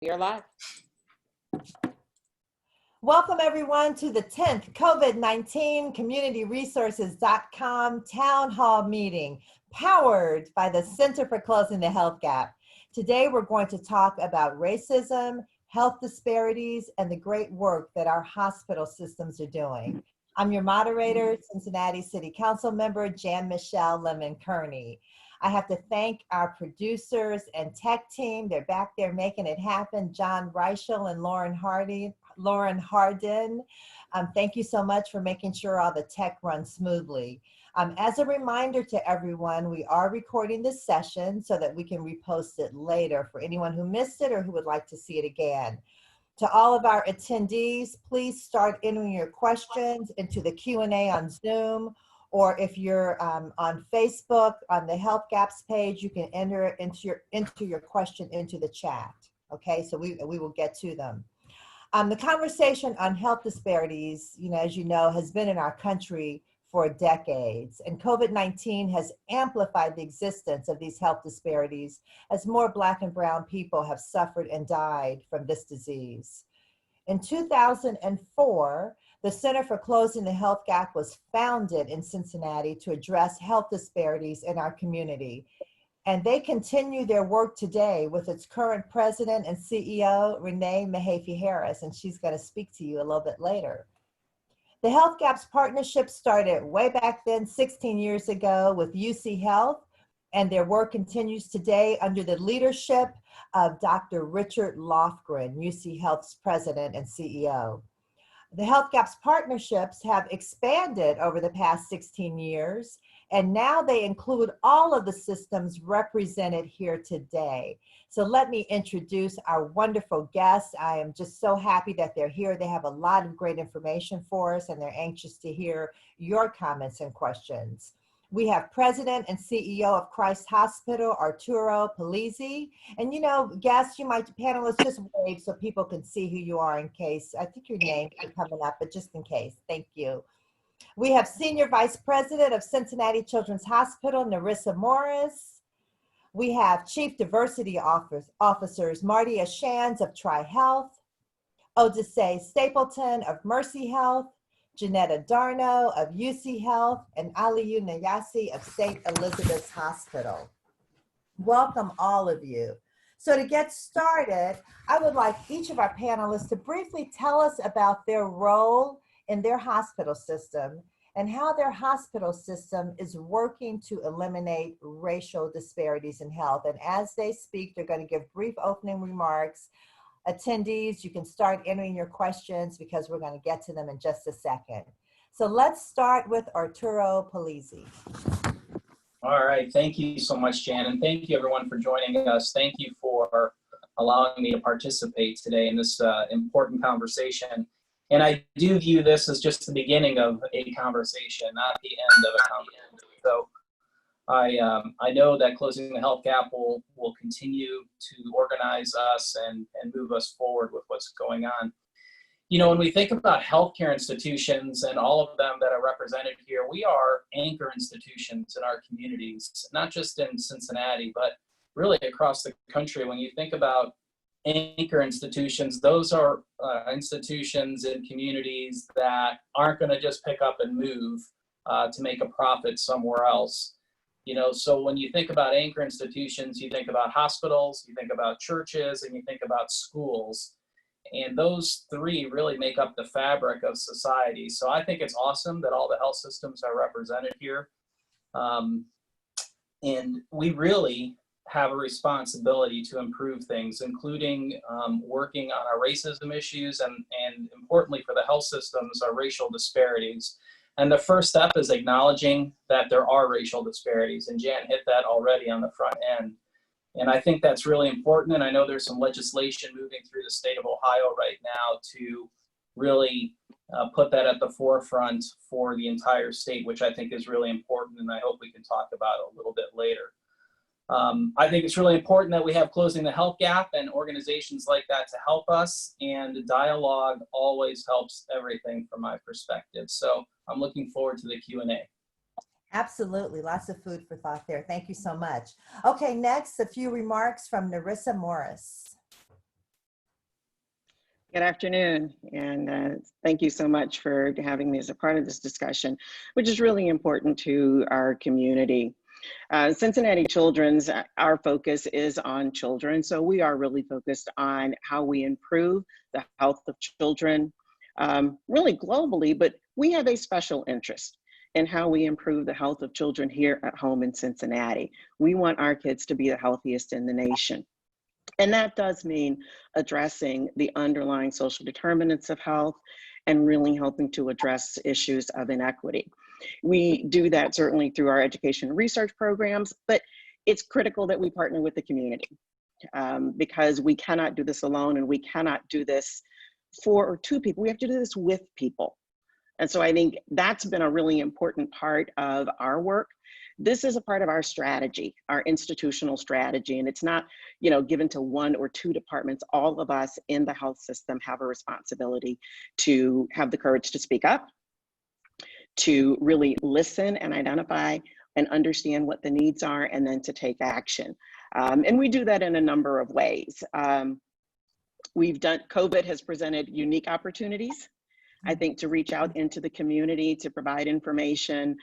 We are live. Welcome everyone to the 10th COVID-19 CommunityResources.com Town Hall meeting, powered by the Center for Closing the Health Gap. Today we're going to talk about racism, health disparities, and the great work that our hospital systems are doing. I'm your moderator, Cincinnati City Council member Jan-Michele Kearney. I have to thank our producers and tech team. They're back there making it happen. John Reichel and Lauren Hardin. Thank you so much for making sure all the tech runs smoothly. As a reminder to everyone, we are recording this session so that we can repost it later for anyone who missed it or who would like to see it again. To all of our attendees, please start entering your questions into the Q&A on Zoom, or if you're on Facebook, on the Health Gaps page, you can enter into your question into the chat. Okay, so we will get to them. The conversation on health disparities, as you know, has been in our country for decades, and COVID-19 has amplified the existence of these health disparities as more Black and brown people have suffered and died from this disease. In 2004, the Center for Closing the Health Gap was founded in Cincinnati to address health disparities in our community. And they continue their work today with its current president and CEO, Renee Mahaffey-Harris, and she's going to speak to you a little bit later. The Health Gaps Partnership started way back then, 16 years ago, with UC Health, and their work continues today under the leadership of Dr. Richard Lofgren, UC Health's president and CEO. The Health Gaps Partnerships have expanded over the past 16 years, and now they include all of the systems represented here today. So let me introduce our wonderful guests. I am just so happy that they're here. They have a lot of great information for us, and they're anxious to hear your comments and questions. We have President and CEO of Christ Hospital, Arturo Polizzi. And guests, panelists, just wave so people can see who you are in case. I think your name is coming up, but just in case. Thank you. We have Senior Vice President of Cincinnati Children's Hospital, Nerissa Morris. We have Chief Diversity Officers, Mardia Shands of TriHealth, Odesa Stapleton of Mercy Health, Jeanetta Darno of UC Health, and Alieu Nyassi of St. Elizabeth's Hospital. Welcome, all of you. So to get started, I would like each of our panelists to briefly tell us about their role in their hospital system and how their hospital system is working to eliminate racial disparities in health. And as they speak, they're going to give brief opening remarks. Attendees, you can start entering your questions because we're going to get to them in just a second. So let's start with Arturo Polizzi. All right, thank you so much, Jan, and thank you everyone for joining us. Thank you for allowing me to participate today in this important conversation. And I do view this as just the beginning of a conversation, not the end of a conversation. So I know that Closing the Health Gap will continue to organize us and move us forward with what's going on. When we think about healthcare institutions and all of them that are represented here, we are anchor institutions in our communities, not just in Cincinnati, but really across the country. When you think about anchor institutions, those are institutions in communities that aren't going to just pick up and move to make a profit somewhere else. So when you think about anchor institutions, you think about hospitals, you think about churches, and you think about schools. And those three really make up the fabric of society. So I think it's awesome that all the health systems are represented here. And we really have a responsibility to improve things, including working on our racism issues and importantly for the health systems, our racial disparities. And the first step is acknowledging that there are racial disparities, and Jan hit that already on the front end. And I think that's really important, and I know there's some legislation moving through the state of Ohio right now to really put that at the forefront for the entire state, which I think is really important, and I hope we can talk about it a little bit later. I think it's really important that we have Closing the Health Gap and organizations like that to help us, and dialogue always helps everything from my perspective. So I'm looking forward to the Q&A. Absolutely, lots of food for thought there. Thank you so much. Okay, next, a few remarks from Nerissa Morris. Good afternoon, and thank you so much for having me as a part of this discussion, which is really important to our community. Cincinnati Children's, our focus is on children, so we are really focused on how we improve the health of children, really globally, but we have a special interest in how we improve the health of children here at home in Cincinnati. We want our kids to be the healthiest in the nation. And that does mean addressing the underlying social determinants of health and really helping to address issues of inequity. We do that certainly through our education and research programs, but it's critical that we partner with the community because we cannot do this alone, and we cannot do this for or to people. We have to do this with people. And so I think that's been a really important part of our work. This is a part of our strategy, our institutional strategy, and it's not, given to one or two departments. All of us in the health system have a responsibility to have the courage to speak up, to really listen and identify and understand what the needs are, and then to take action. And we do that in a number of ways. COVID has presented unique opportunities, I think, to reach out into the community, to provide information,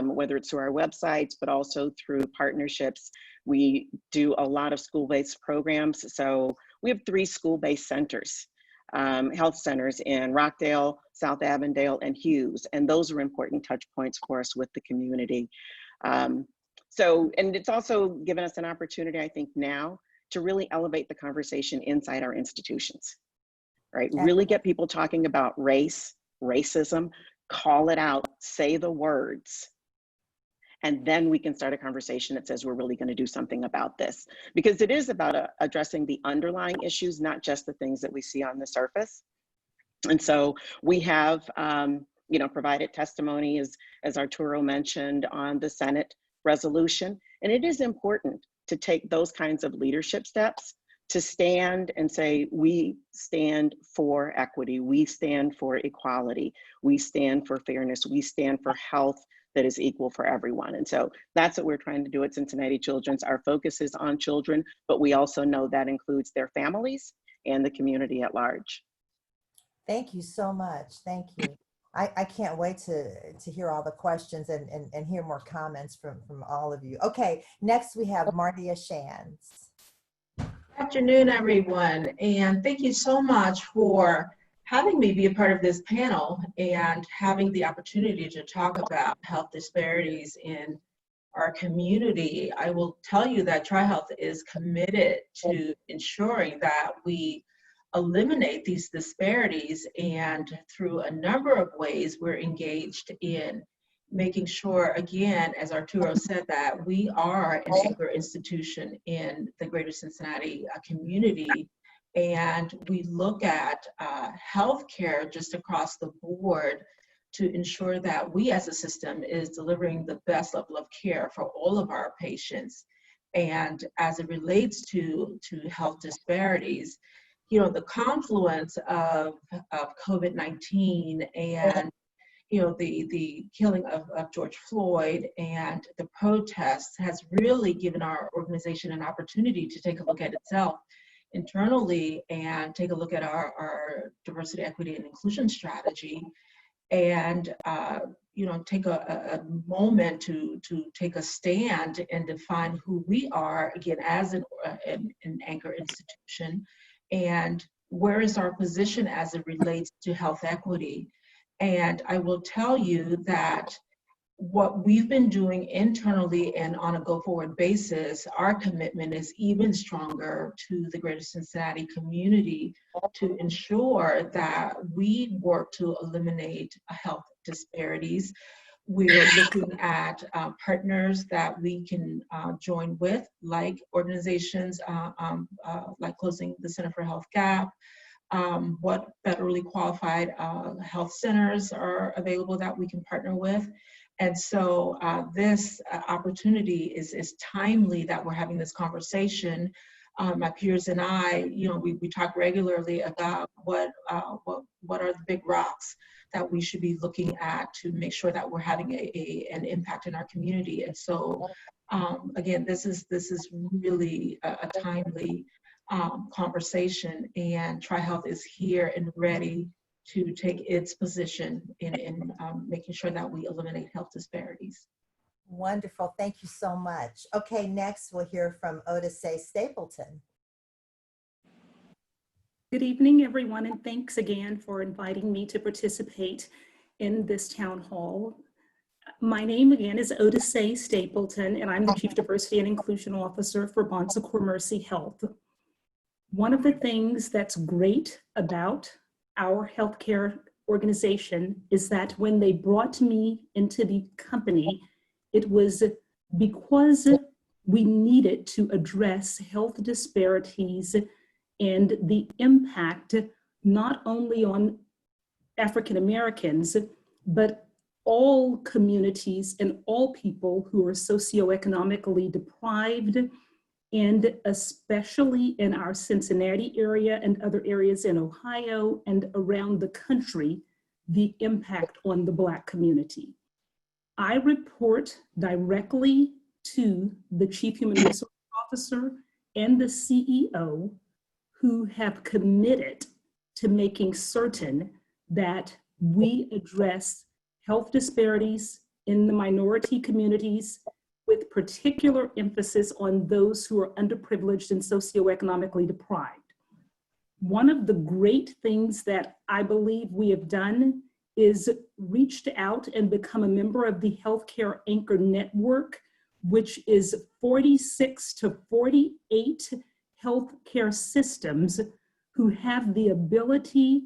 whether it's through our websites, but also through partnerships. We do a lot of school-based programs. So we have 3 school-based centers, health centers in Rockdale, South Avondale, and Hughes. And those are important touch points for us with the community. And it's also given us an opportunity, I think, now to really elevate the conversation inside our institutions, right? Really get people talking about race, racism, call it out, say the words, and then we can start a conversation that says we're really going to do something about this. Because it is about addressing the underlying issues, not just the things that we see on the surface. And so we have, provided testimony, as Arturo mentioned, on the Senate resolution. And it is important to take those kinds of leadership steps to stand and say, we stand for equity, we stand for equality, we stand for fairness, we stand for health that is equal for everyone. And so that's what we're trying to do at Cincinnati Children's. Our focus is on children, but we also know that includes their families and the community at large. Thank you so much. Thank you. I can't wait to hear all the questions and hear more comments from all of you. Okay, next we have Mardia Shands. Good afternoon, everyone, and thank you so much for having me be a part of this panel and having the opportunity to talk about health disparities in our community. I will tell you that TriHealth is committed to ensuring that we eliminate these disparities, and through a number of ways we're engaged in making sure, again, as Arturo said, that we are an anchor institution in the greater Cincinnati community. And we look at healthcare just across the board to ensure that we as a system is delivering the best level of care for all of our patients. And as it relates to health disparities, the confluence of COVID-19 and the killing of George Floyd and the protests has really given our organization an opportunity to take a look at itself internally and take a look at our diversity, equity, and inclusion strategy, and take a moment to take a stand and define who we are, again, as an anchor institution, and where is our position as it relates to health equity. And I will tell you that what we've been doing internally and on a go-forward basis, our commitment is even stronger to the greater Cincinnati community to ensure that we work to eliminate health disparities. We're looking at partners that we can join with, like organizations like Closing the Center for Health Gap, what federally qualified health centers are available that we can partner with. And so this opportunity is timely that we're having this conversation. My peers and I, we talk regularly about what are the big rocks that we should be looking at to make sure that we're having an impact in our community. And so again, this is really a timely conversation, and TriHealth is here and ready to take its position in making sure that we eliminate health disparities. Wonderful. Thank you so much. Okay, next we'll hear from Odesa Stapleton. Good evening, everyone, and thanks again for inviting me to participate in this town hall. My name again is Odesa Stapleton, and I'm the Chief Diversity and Inclusion Officer for Bon Secours Mercy Health. One of the things that's great about our healthcare organization is that when they brought me into the company, it was because we needed to address health disparities and the impact not only on African Americans, but all communities and all people who are socioeconomically deprived, and especially in our Cincinnati area and other areas in Ohio and around the country, the impact on the Black community. I report directly to the Chief Human Resource Officer and the CEO, who have committed to making certain that we address health disparities in the minority communities, with particular emphasis on those who are underprivileged and socioeconomically deprived. One of the great things that I believe we have done is reached out and become a member of the Healthcare Anchor Network, which is 46 to 48 healthcare systems who have the ability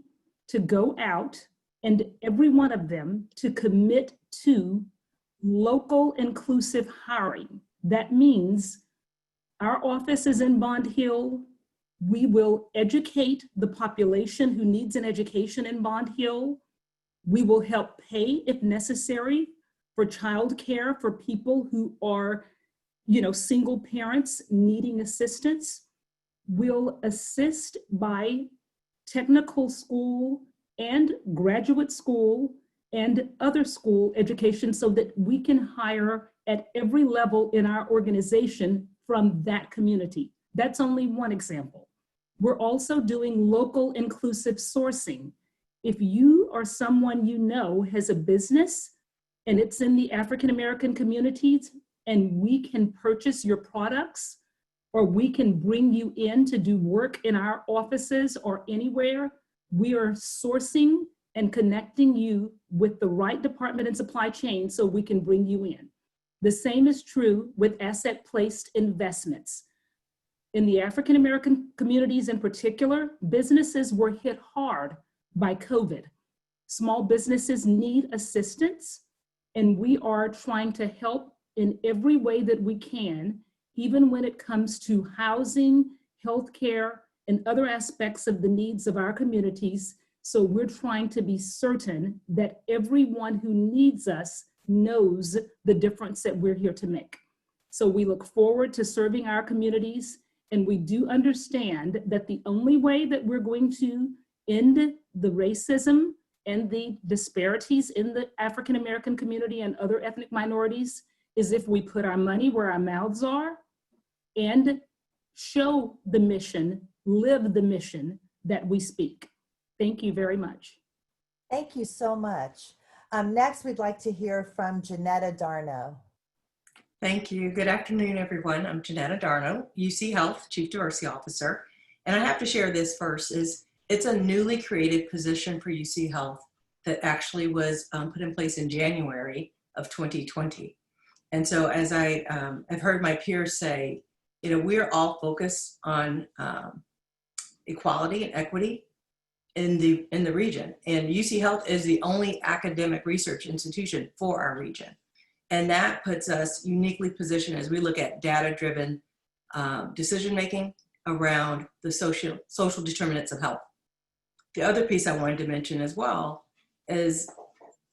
to go out, and every one of them to commit to local inclusive hiring. That means our office is in Bond Hill. We will educate the population who needs an education in Bond Hill. We will help pay, if necessary, for childcare for people who are, single parents needing assistance. We'll assist by technical school and graduate school and other school education so that we can hire at every level in our organization from that community. That's only one example. We're also doing local inclusive sourcing. If you or someone you know has a business and it's in the African American communities, and we can purchase your products, or we can bring you in to do work in our offices or anywhere, we are sourcing and connecting you with the right department and supply chain so we can bring you in. The same is true with asset-placed investments. In the African American communities in particular, businesses were hit hard by COVID. Small businesses need assistance, and we are trying to help in every way that we can, even when it comes to housing, healthcare, and other aspects of the needs of our communities. So we're trying to be certain that everyone who needs us knows the difference that we're here to make. So we look forward to serving our communities, and we do understand that the only way that we're going to end the racism and the disparities in the African American community and other ethnic minorities is if we put our money where our mouths are and show the mission, live the mission that we speak. Thank you very much. Thank you so much. Next, we'd like to hear from Jeanetta Darno. Thank you. Good afternoon, everyone. I'm Jeanetta Darno, UC Health Chief Diversity Officer. And I have to share this first, it's a newly created position for UC Health that actually was put in place in January of 2020. And so as I've heard my peers say, we're all focused on equality and equity in the region. And UC Health is the only academic research institution for our region. And that puts us uniquely positioned as we look at data-driven decision-making around the social determinants of health. The other piece I wanted to mention as well is,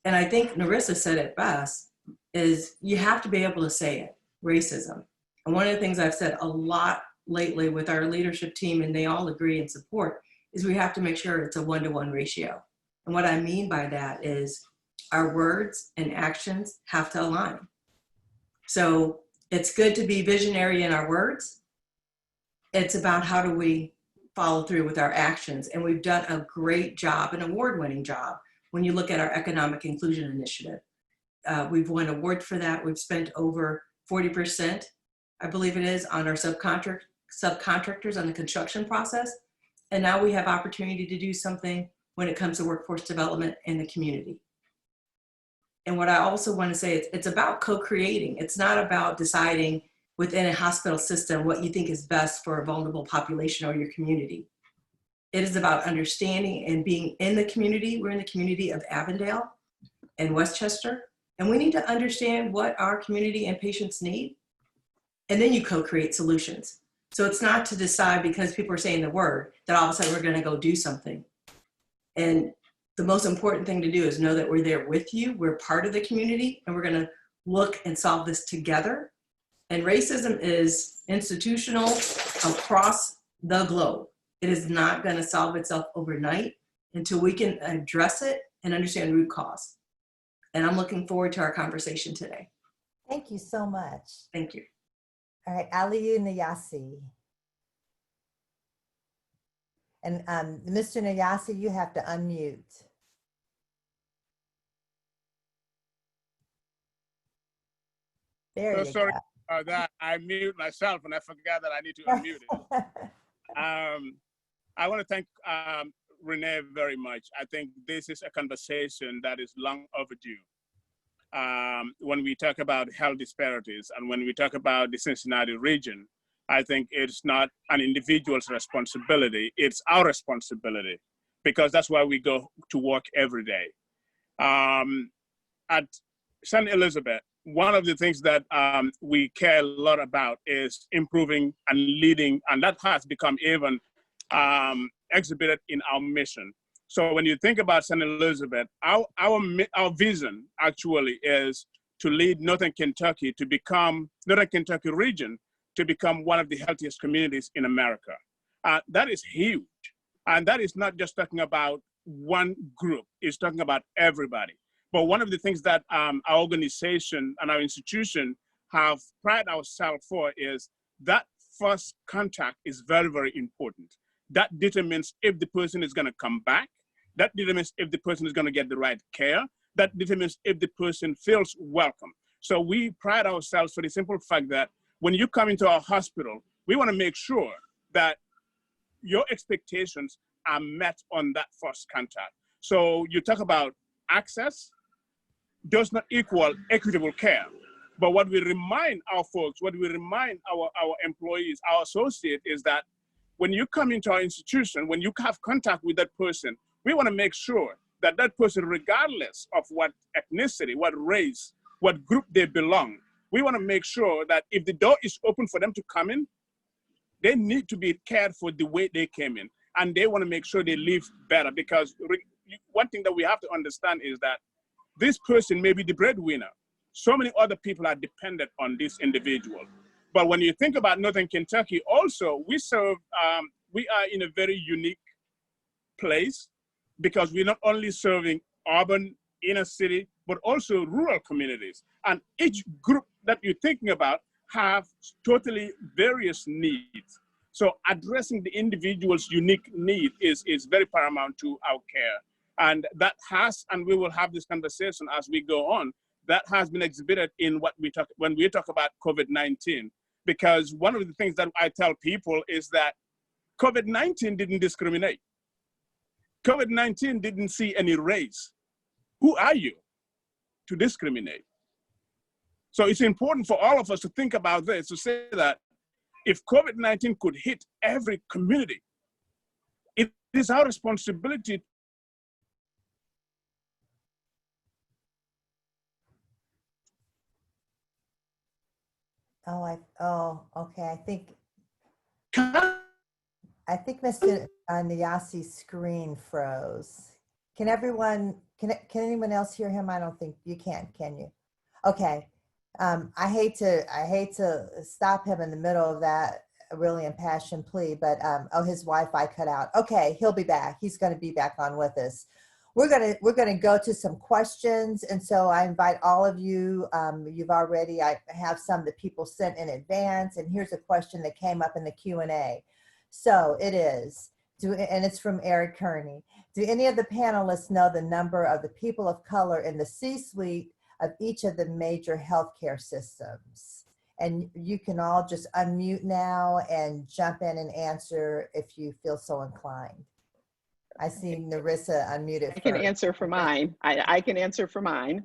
and I think Nerissa said it best, is you have to be able to say it, racism. And one of the things I've said a lot lately with our leadership team, and they all agree and support, is we have to make sure it's a 1-to-1 ratio. And what I mean by that is our words and actions have to align. So it's good to be visionary in our words, It's about how do we follow through with our actions. And we've done a great job, an award-winning job, when you look at our economic inclusion initiative. We've won awards for that. We've spent over 40%, I believe it is, on our subcontractors on the construction process. And now we have opportunity to do something when it comes to workforce development in the community. And what I also want to say is it's about co-creating. It's not about deciding within a hospital system what you think is best for a vulnerable population or your community. It is about understanding and being in the community. We're in the community of Avondale and Westchester, and we need to understand what our community and patients need. And then you co-create solutions. So it's not to decide because people are saying the word that all of a sudden we're going to go do something. And the most important thing to do is know that we're there with you. We're part of the community, and we're going to look and solve this together. And racism is institutional across the globe. It is not going to solve itself overnight until we can address it and understand root cause. And I'm looking forward to our conversation today. Thank you so much. Thank you. All right, Alieu Nyassi. And Mr. Nyassi, you have to unmute. There you sorry go. about that. I muted myself and I forgot that I need to unmute it. I want to thank Renee very much. I think this is a conversation that is long overdue. When we talk about health disparities and when we talk about the Cincinnati region, I think it's not an individual's responsibility, it's our responsibility, because that's why we go to work every day. At St. Elizabeth, one of the things that we care a lot about is improving and leading, and that has become even exhibited in our mission. So when you think about St. Elizabeth, our vision actually is to lead Northern Kentucky to become, Northern Kentucky region, to become one of the healthiest communities in America. That is huge. And that is not just talking about one group, it's talking about everybody. But one of the things that our organization and our institution have pride ourselves for is that first contact is very, very important. That determines if the person is gonna come back. That determines if the person is gonna get the right care. That determines if the person feels welcome. So we pride ourselves for the simple fact that when you come into our hospital, we wanna make sure that your expectations are met on that first contact. So you talk about access does not equal equitable care. But what we remind our folks, what we remind our employees, our associates is that when you come into our institution, when you have contact with that person, we want to make sure that that person, regardless of what ethnicity, what race, what group they belong, we want to make sure that if the door is open for them to come in, they need to be cared for the way they came in. And they want to make sure they live better, because one thing that we have to understand is that this person may be the breadwinner. So many other people are dependent on this individual. But when you think about Northern Kentucky, also, we are in a very unique place, because we're not only serving urban, inner city, but also rural communities. And each group that you're thinking about have totally various needs. So addressing the individual's unique need is very paramount to our care. And that has, and we will have this conversation as we go on, that has been exhibited in what we talk, when we talk about COVID-19. Because one of the things that I tell people is that COVID-19 didn't discriminate. COVID-19 didn't see any race. Who are you to discriminate? So it's important for all of us to think about this, to say that if COVID-19 could hit every community, it is our responsibility. Okay. I think Mr. Nyassi's screen froze. Can anyone else hear him? I don't think you can you? Okay. I hate to stop him in the middle of that really impassioned plea, but his Wi-Fi cut out. Okay, he'll be back. He's going to be back on with us. we're gonna go to some questions, and so I invite all of you. I have some that people sent in advance, and here's a question that came up in the Q&A. So it is, and it's from Eric Kearney. Do any of the panelists know the number of the people of color in the C-suite of each of the major healthcare systems? And you can all just unmute now and jump in and answer if you feel so inclined. I see Nerissa unmuted. I can answer for mine. I can answer for mine.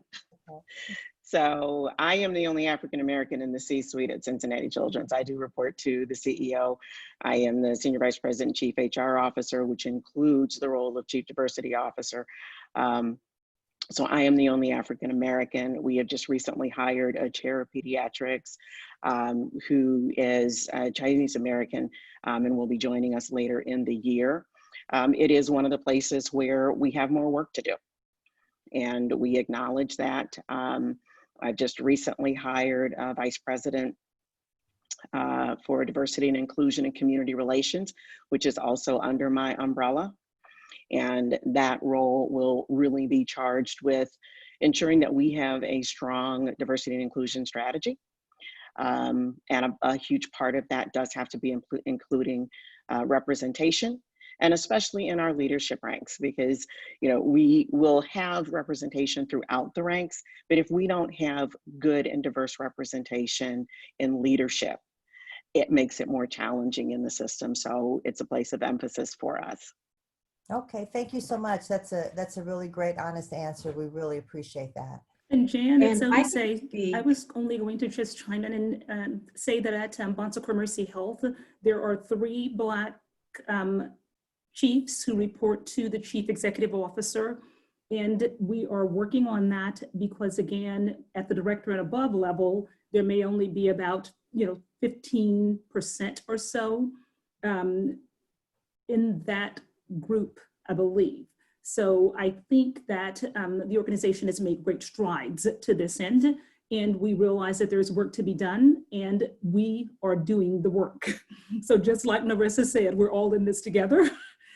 Okay. So I am the only African-American in the C-suite at Cincinnati Children's. I do report to the CEO. I am the Senior Vice President, Chief HR Officer, which includes the role of Chief Diversity Officer. So I am the only African-American. We have just recently hired a chair of pediatrics who is Chinese American and will be joining us later in the year. It is one of the places where we have more work to do, and we acknowledge that. I've just recently hired a vice president for diversity and inclusion and community relations, which is also under my umbrella. And that role will really be charged with ensuring that we have a strong diversity and inclusion strategy. And a huge part of that does have to be including representation, and especially in our leadership ranks, because we will have representation throughout the ranks, but if we don't have good and diverse representation in leadership, it makes it more challenging in the system. So it's a place of emphasis for us. Okay, thank you so much. That's a really great, honest answer. We really appreciate that. And Jan, it's And so I to say, I was only going to just chime in and say that at Bon Secours Mercy Health, there are 3 Black chiefs who report to the Chief Executive Officer. And we are working on that because, again, at the director and above level, there may only be about 15% or so in that group, I believe. So I think that the organization has made great strides to this end, and we realize that there's work to be done, and we are doing the work. So just like Nerissa said, we're all in this together,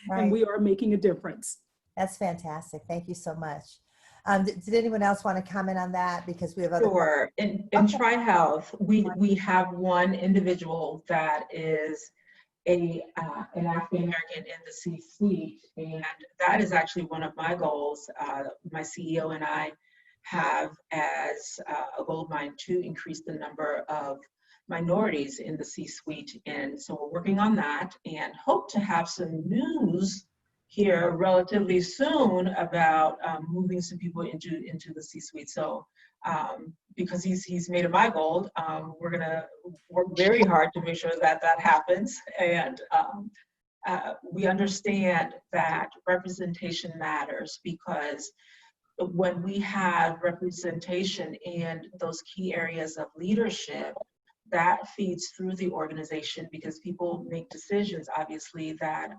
Right. and we are making a difference. That's fantastic. Thank you so much. Did anyone else want to comment on that? Because we have other. Sure. In TriHealth, we have one individual that is an African-American in the C-suite, and that is actually one of my goals. My CEO and I have as a goal of mine to increase the number of minorities in the C-suite, and so we're working on that and hope to have some news here relatively soon about moving some people into the C-suite. So because he's made it my goal, we're gonna work very hard to make sure that happens. And we understand that representation matters, because when we have representation in those key areas of leadership, that feeds through the organization, because people make decisions, obviously, that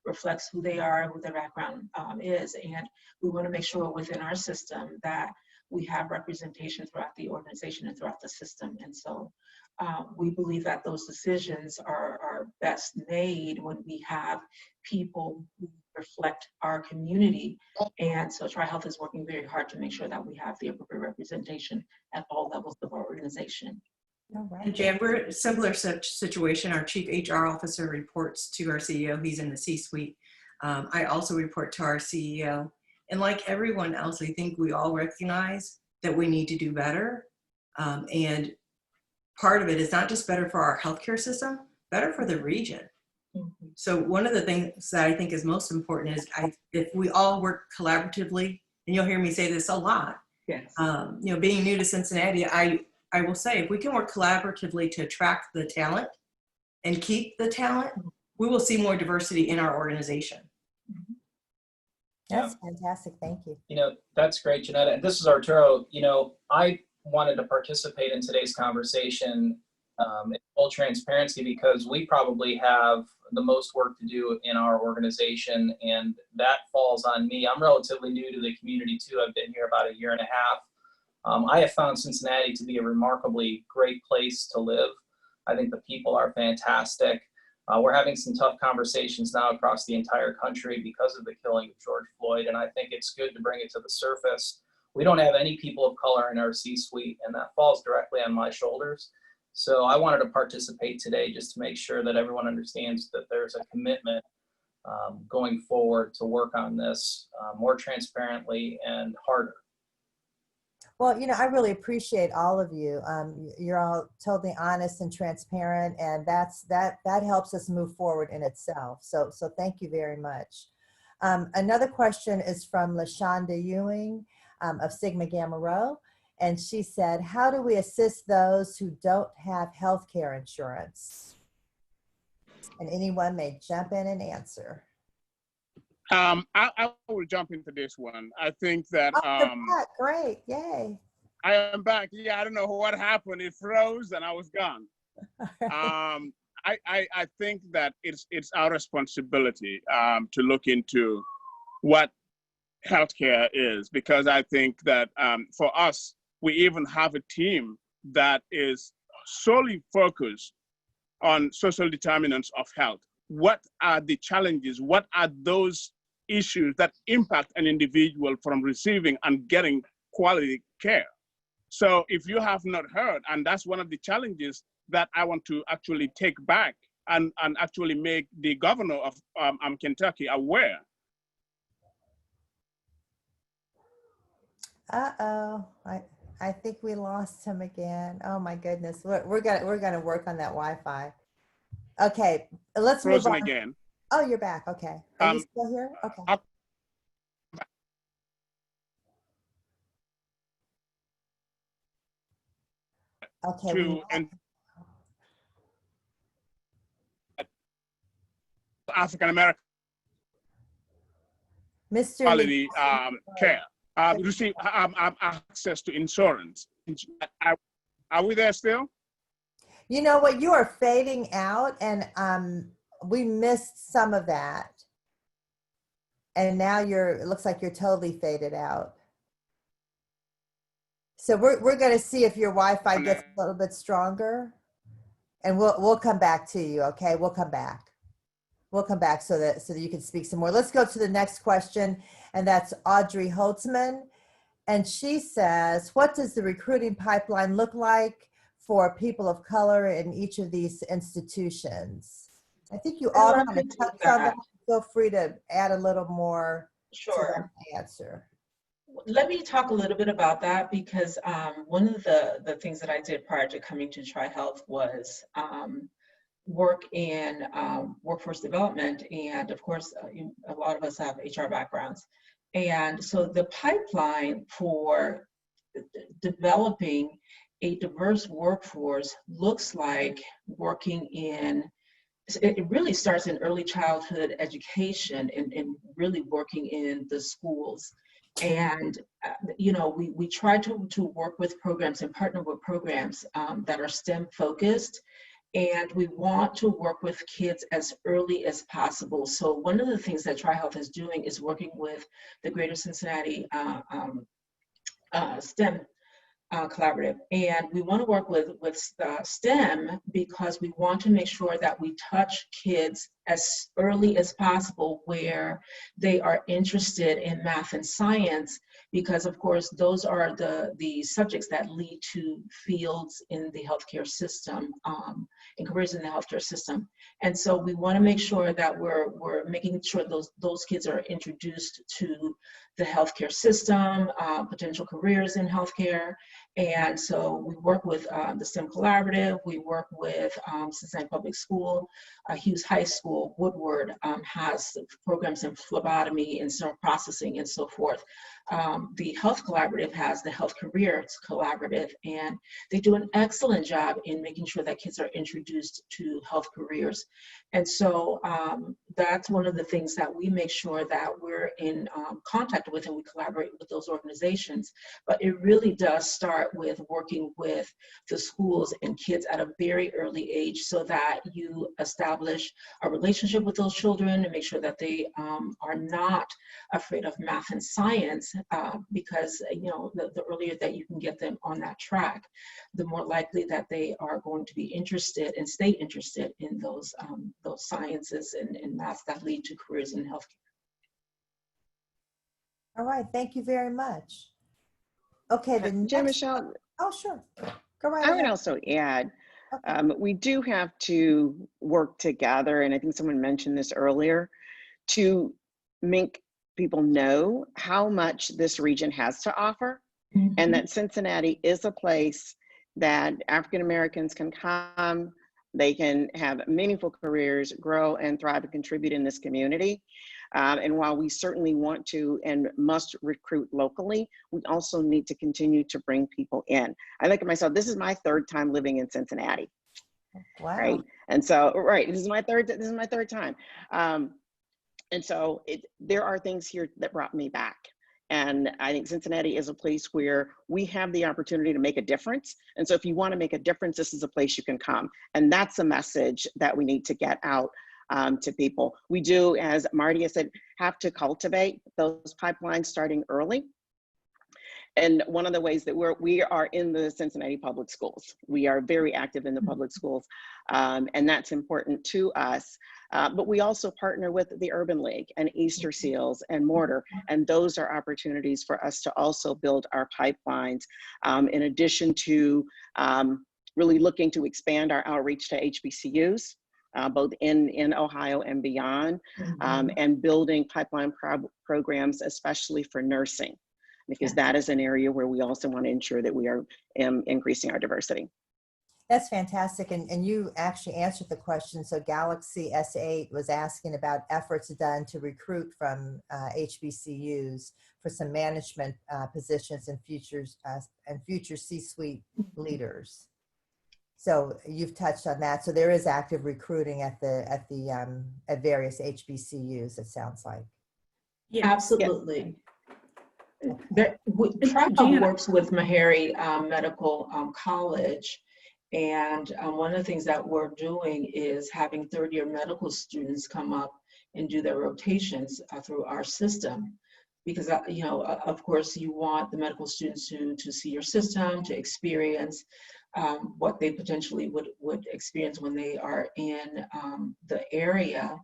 reflects who they are, who their background is. And we want to make sure within our system that we have representation throughout the organization and throughout the system. And so we believe that those decisions are best made when we have people who reflect our community. And so TriHealth is working very hard to make sure that we have the appropriate representation at all levels of our organization. All right. And Jan, we're in a similar situation. Our Chief HR Officer reports to our CEO. He's in the C-suite. I also report to our CEO. And like everyone else, I think we all recognize that we need to do better. And part of it is not just better for our healthcare system, better for the region. Mm-hmm. So one of the things that I think is most important is if we all work collaboratively, and you'll hear me say this a lot. Yes. Being new to Cincinnati, I will say, if we can work collaboratively to attract the talent and keep the talent, we will see more diversity in our organization. That's fantastic. Thank you. That's great, Jeanetta. And this is Arturo. I wanted to participate in today's conversation in full transparency, because we probably have the most work to do in our organization, and that falls on me. I'm relatively new to the community too. I've been here about 1.5 years. I have found Cincinnati to be a remarkably great place to live. I think the people are fantastic. We're having some tough conversations now across the entire country because of the killing of George Floyd, and I think it's good to bring it to the surface. We don't have any people of color in our C-suite, and that falls directly on my shoulders. So I wanted to participate today just to make sure that everyone understands that there's a commitment going forward to work on this more transparently and harder. Well, you know, I really appreciate all of you. You're all totally honest and transparent, and that helps us move forward in itself. So thank you very much. Another question is from LaShonda Ewing of Sigma Gamma Rho, and she said, "How do we assist those who don't have health care insurance?" And anyone may jump in and answer. I will jump into this one. I think that Great, yay. I am back. Yeah, I don't know what happened. It froze and I was gone. I think that it's our responsibility to look into what healthcare is, because I think that for us, we even have a team that is solely focused on social determinants of health. What are the challenges? What are those issues that impact an individual from receiving and getting quality care? So if you have not heard, and that's one of the challenges that I want to actually take back and actually make the governor of Kentucky aware. Uh-oh, I think we lost him again. Oh my goodness, we're gonna work on that Wi-Fi. Okay, let's move on. Again. Oh, you're back. Okay, are you still here? Okay. Okay. African American Mr. quality care, receive access to insurance. Are we there still? You know what? You are fading out, and we missed some of that. And now it looks like you're totally faded out. So we're going to see if your Wi-Fi gets a little bit stronger, and we'll come back to you. Okay, we'll come back. We'll come back so that you can speak some more. Let's go to the next question, and that's Audrey Holtzman, and she says, "What does the recruiting pipeline look like for people of color in each of these institutions?" I think you all kind of touched on that. Feel free to add a little more to that answer. Let me talk a little bit about that, because one of the things that I did prior to coming to TriHealth was work in workforce development. And of course, a lot of us have HR backgrounds. And so the pipeline for developing a diverse workforce looks like working in, it really starts in early childhood education and really working in the schools. And, you know, we try to work with programs and partner with programs that are STEM focused. And we want to work with kids as early as possible. So one of the things that TriHealth is doing is working with the Greater Cincinnati STEM collaborative. And we want to work with STEM because we want to make sure that we touch kids as early as possible where they are interested in math and science, because of course those are the subjects that lead to fields in the healthcare system and careers in the healthcare system. And so we want to make sure that we're making sure those kids are introduced to the healthcare system, potential careers in healthcare. And so we work with the STEM Collaborative, we work with Cincinnati Public School, Hughes High School, Woodward has programs in phlebotomy and central processing and so forth. The Health Collaborative has the Health Careers Collaborative, and they do an excellent job in making sure that kids are introduced to health careers. And so that's one of the things that we make sure that we're in contact with, and we collaborate with those organizations. But it really does start with working with the schools and kids at a very early age, so that you establish a relationship with those children and make sure that they are not afraid of math and science, because the earlier that you can get them on that track, the more likely that they are going to be interested and stay interested in those sciences and math that lead to careers in healthcare. All right, thank you very much. Okay, the next. Jan-Michele, Oh, sure. Go right I would ahead. also add, Okay. we do have to work together, and I think someone mentioned this earlier, to make people know how much this region has to offer, and that Cincinnati is a place that African Americans can come, they can have meaningful careers, grow and thrive and contribute in this community. And while we certainly want to and must recruit locally, we also need to continue to bring people in. I look at myself, this is my third time living in Cincinnati. Wow. Right. And so, right, this is my third time. And so there are things here that brought me back. And I think Cincinnati is a place where we have the opportunity to make a difference. And so if you want to make a difference, this is a place you can come. And that's a message that we need to get out to people. We do, as Mardia said, have to cultivate those pipelines starting early. And one of the ways that we are in the Cincinnati public schools. We are very active in the public schools, and that's important to us. But we also partner with the Urban League and Easter Seals and Mortar, and those are opportunities for us to also build our pipelines, in addition to really looking to expand our outreach to HBCUs, both in Ohio and beyond, and building pipeline programs, especially for nursing, because that is an area where we also want to ensure that we are increasing our diversity. That's fantastic. And you actually answered the question. So Galaxy S8 was asking about efforts done to recruit from HBCUs for some management positions and future C-suite leaders. So you've touched on that. So there is active recruiting at various HBCUs, it sounds like. Yes. Absolutely. TriHealth works with Meharry Medical College, and one of the things that we're doing is having third-year medical students come up and do their rotations through our system, because of course you want the medical students to see your system, to experience what they potentially would experience when they are in the area.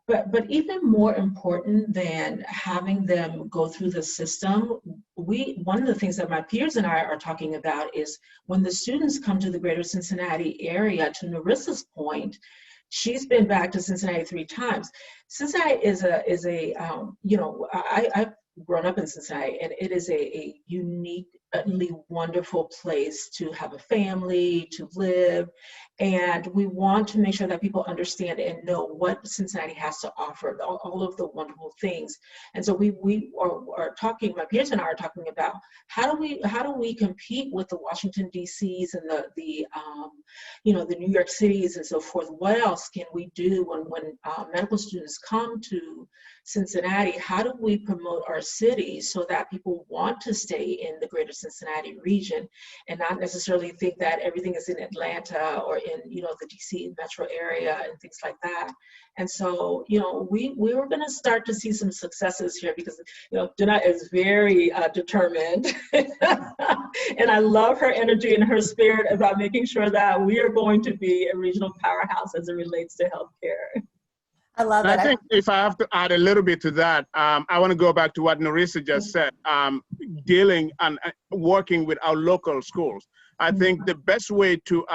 But even more important than having them go through the system, one of the things that my peers and I are talking about is when the students come to the greater Cincinnati area, to Nerissa's point, she's been back to Cincinnati 3 times. Cincinnati I've grown up in Cincinnati, and it is a uniquely wonderful place to have a family, to live, and we want to make sure that people understand and know what Cincinnati has to offer, all of the wonderful things. And so we are talking, my peers and I are talking about how do we compete with the Washington DCs and the New York Cities and so forth. What else can we do when medical students come to Cincinnati? How do we promote our city so that people want to stay in the greater Cincinnati region and not necessarily think that everything is in Atlanta or in the DC metro area and things like that? And so we were going to start to see some successes here, because Jeanetta is very determined and I love her energy and her spirit about making sure that we are going to be a regional powerhouse as it relates to healthcare. I love it. I think if I have to add a little bit to that, I want to go back to what Nerissa just said, dealing and working with our local schools. I think the best way to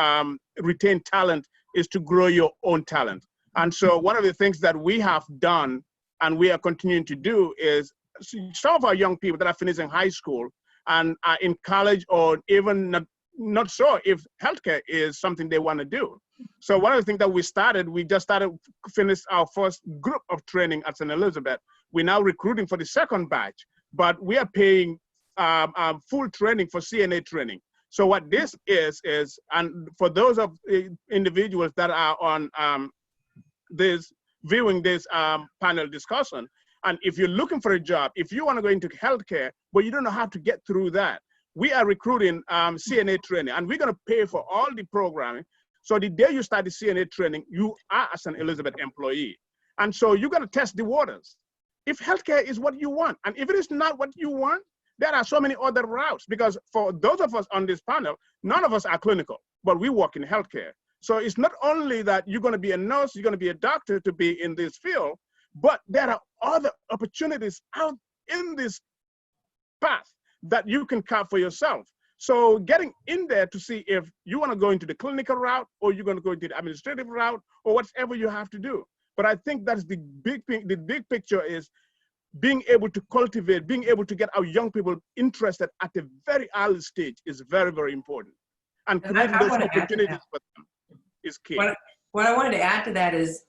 retain talent is to grow your own talent. And so one of the things that we have done and we are continuing to do is some of our young people that are finishing high school and are in college, or even not sure if healthcare is something they want to do. So one of the things that we just finished our first group of training at St. Elizabeth. We're now recruiting for the second batch, but we are paying full training for CNA training. So what this is, and for those of individuals that are on this viewing this panel discussion. And if you're looking for a job, if you want to go into healthcare, but you don't know how to get through that, we are recruiting CNA training, and we're going to pay for all the programming. So the day you start the CNA training, you are as an Elizabeth employee. And so you're going to test the waters. If healthcare is what you want, and if it is not what you want, there are so many other routes, because for those of us on this panel, none of us are clinical, but we work in healthcare. So it's not only that you're going to be a nurse, you're going to be a doctor to be in this field, but there are other opportunities out in this path that you can carve for yourself. So getting in there to see if you want to go into the clinical route, or you're going to go into the administrative route, or whatever you have to do. But I think that's the big thing. The big picture is being able to cultivate, being able to get our young people interested at a very early stage is very, very important. And creating those opportunities for them is key. What I wanted to add to that is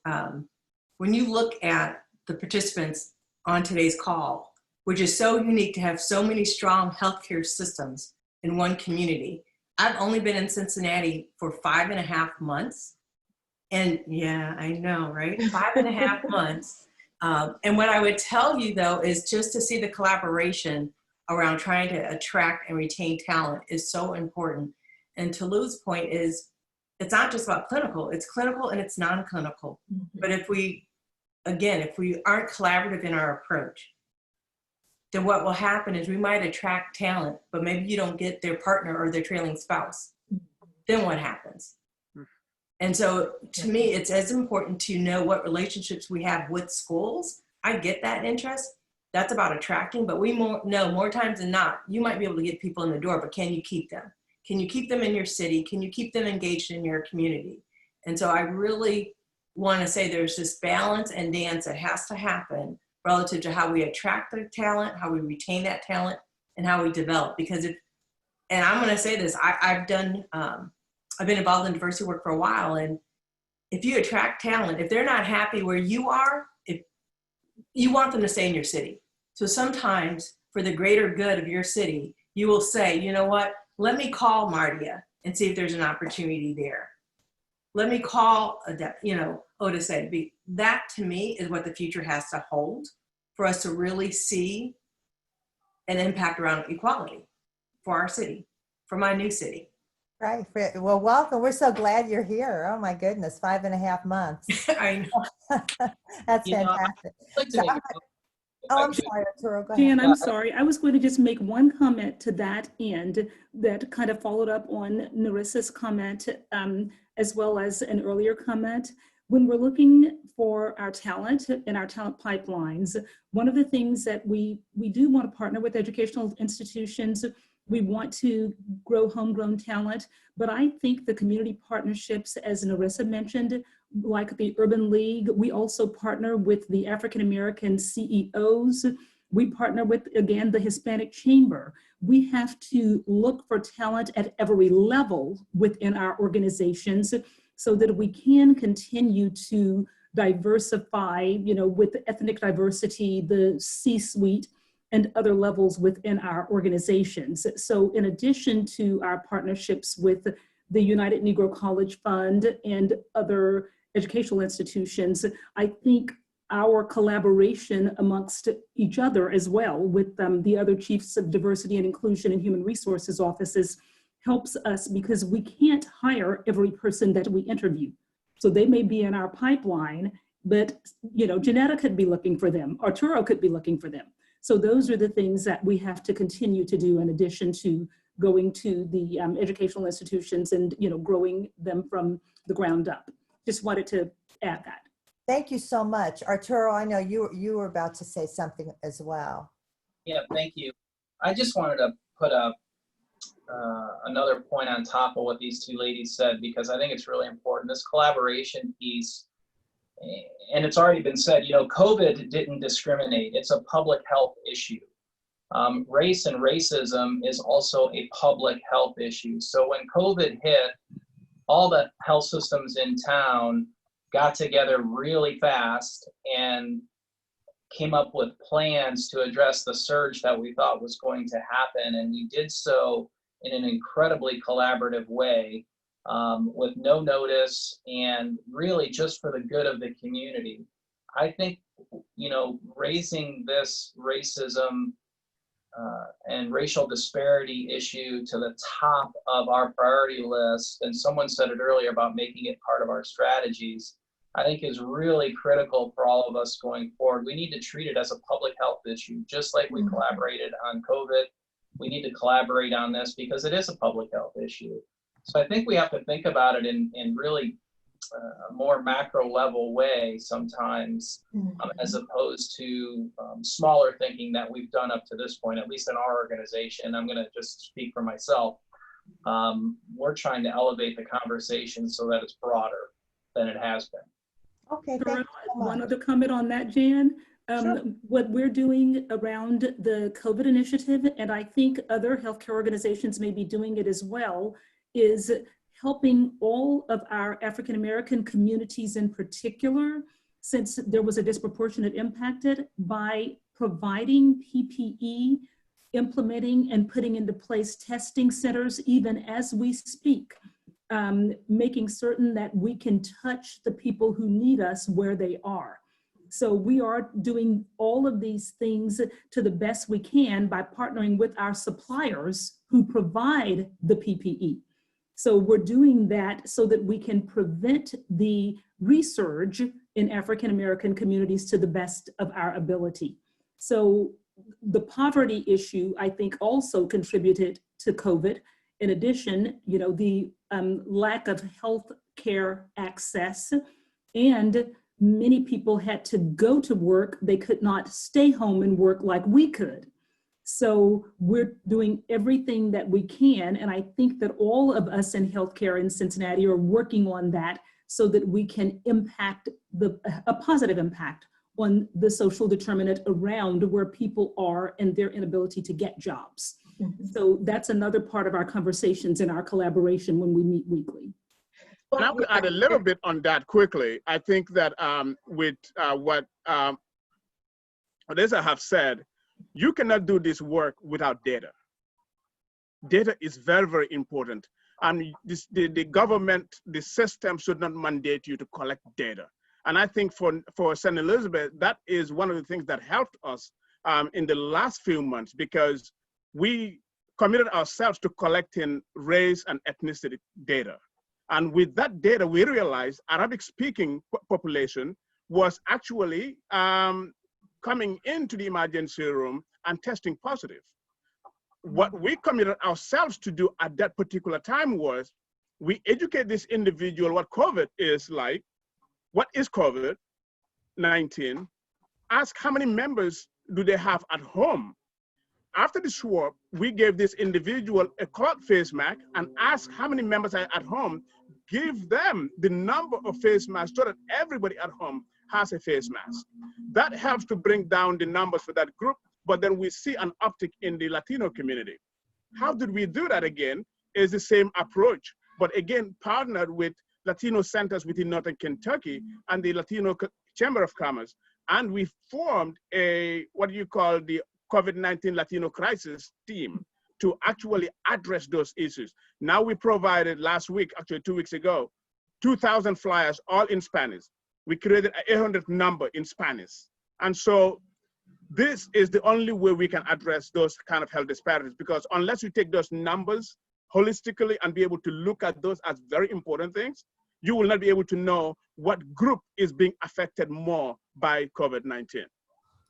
when you look at the participants on today's call, which is so unique to have so many strong healthcare systems in one community. I've only been in Cincinnati for 5.5 months. And yeah, I know, right? 5.5 months. And what I would tell you though, is just to see the collaboration around trying to attract and retain talent is so important. And Tolu's point is, it's not just about clinical, it's clinical and it's non-clinical. Mm-hmm. But if we aren't collaborative in our approach, then what will happen is we might attract talent, but maybe you don't get their partner or their trailing spouse. Then what happens? And so to me, it's as important to know what relationships we have with schools. I get that interest. That's about attracting, but we know more times than not, you might be able to get people in the door, but can you keep them? Can you keep them in your city? Can you keep them engaged in your community? And so I really want to say there's this balance and dance that has to happen relative to how we attract the talent, how we retain that talent, and how we develop. Because and I'm going to say this, I've been involved in diversity work for a while, and if you attract talent, if they're not happy where you are, if you want them to stay in your city. So sometimes for the greater good of your city, you will say, you know what, let me call Mardia and see if there's an opportunity there. Let me call, Odesa. That to me is what the future has to hold for us to really see an impact around equality for our city, for my new city. Right. Well, welcome. We're so glad you're here. Oh my goodness, 5.5 months. I know. That's fantastic. I'm sorry, Arturo, go ahead. Jan, I'm sorry. I was going to just make one comment to that end that kind of followed up on Nerissa's comment, as well as an earlier comment. When we're looking for our talent and our talent pipelines, one of the things that we do want to partner with educational institutions. We want to grow homegrown talent, but I think the community partnerships, as Nerissa mentioned, like the Urban League, we also partner with the African American CEOs. We partner with, again, the Hispanic Chamber. We have to look for talent at every level within our organizations so that we can continue to diversify, with ethnic diversity, the C-suite, and other levels within our organizations. So in addition to our partnerships with the United Negro College Fund and other educational institutions, I think our collaboration amongst each other as well with the other chiefs of diversity and inclusion and human resources offices helps us, because we can't hire every person that we interview. So they may be in our pipeline, but Jeanetta could be looking for them, Arturo could be looking for them. So those are the things that we have to continue to do in addition to going to the educational institutions and growing them from the ground up. Just wanted to add that. Thank you so much. Arturo, I know you were about to say something as well. Yeah, thank you. I just wanted to put another point on top of what these two ladies said, because I think it's really important. This collaboration piece, and it's already been said, COVID didn't discriminate. It's a public health issue. Race and racism is also a public health issue. So when COVID hit, all the health systems in town got together really fast and came up with plans to address the surge that we thought was going to happen. And we did so in an incredibly collaborative way. With no notice and really just for the good of the community. I think, raising this racism and racial disparity issue to the top of our priority list, and someone said it earlier about making it part of our strategies, I think is really critical for all of us going forward. We need to treat it as a public health issue, just like we collaborated on COVID. We need to collaborate on this because it is a public health issue. So I think we have to think about it in really a more macro level way sometimes, as opposed to smaller thinking that we've done up to this point, at least in our organization. I'm going to just speak for myself. We're trying to elevate the conversation so that it's broader than it has been. Okay, thank you so much. One other comment on that, Jan. Sure. What we're doing around the COVID initiative, and I think other healthcare organizations may be doing it as well, is helping all of our African American communities in particular, since there was a disproportionate impact, by providing PPE, implementing and putting into place testing centers even as we speak, making certain that we can touch the people who need us where they are. So we are doing all of these things to the best we can by partnering with our suppliers who provide the PPE. So we're doing that so that we can prevent the resurge in African American communities to the best of our ability. So the poverty issue, I think, also contributed to COVID. In addition, the lack of health care access, and many people had to go to work. They could not stay home and work like we could. So we're doing everything that we can. And I think that all of us in healthcare in Cincinnati are working on that so that we can impact a positive impact on the social determinant around where people are and their inability to get jobs. So that's another part of our conversations and our collaboration when we meet weekly. And I would add a little bit on that quickly. I think that with what Odesa have said, you cannot do this work without data. Data is very, very important. And the government, the system should not mandate you to collect data. And I think for St. Elizabeth, that is one of the things that helped us in the last few months, because we committed ourselves to collecting race and ethnicity data. And with that data, we realized Arabic-speaking population was actually coming into the emergency room and testing positive. What we committed ourselves to do at that particular time was we educate this individual what COVID is like, what is COVID-19, ask how many members do they have at home. After the swab, we gave this individual a cloth face mask and asked how many members are at home, give them the number of face masks so that everybody at home has a face mask. That helps to bring down the numbers for that group, but then we see an uptick in the Latino community. How did we do that again? Is the same approach, but again, partnered with Latino centers within Northern Kentucky and the Latino Chamber of Commerce. And we formed what you call the COVID-19 Latino crisis team to actually address those issues. Now we provided last week, actually 2 weeks ago, 2,000 flyers, all in Spanish. We created an 800 number in Spanish. And so this is the only way we can address those kind of health disparities, because unless we take those numbers holistically and be able to look at those as very important things, you will not be able to know what group is being affected more by COVID-19.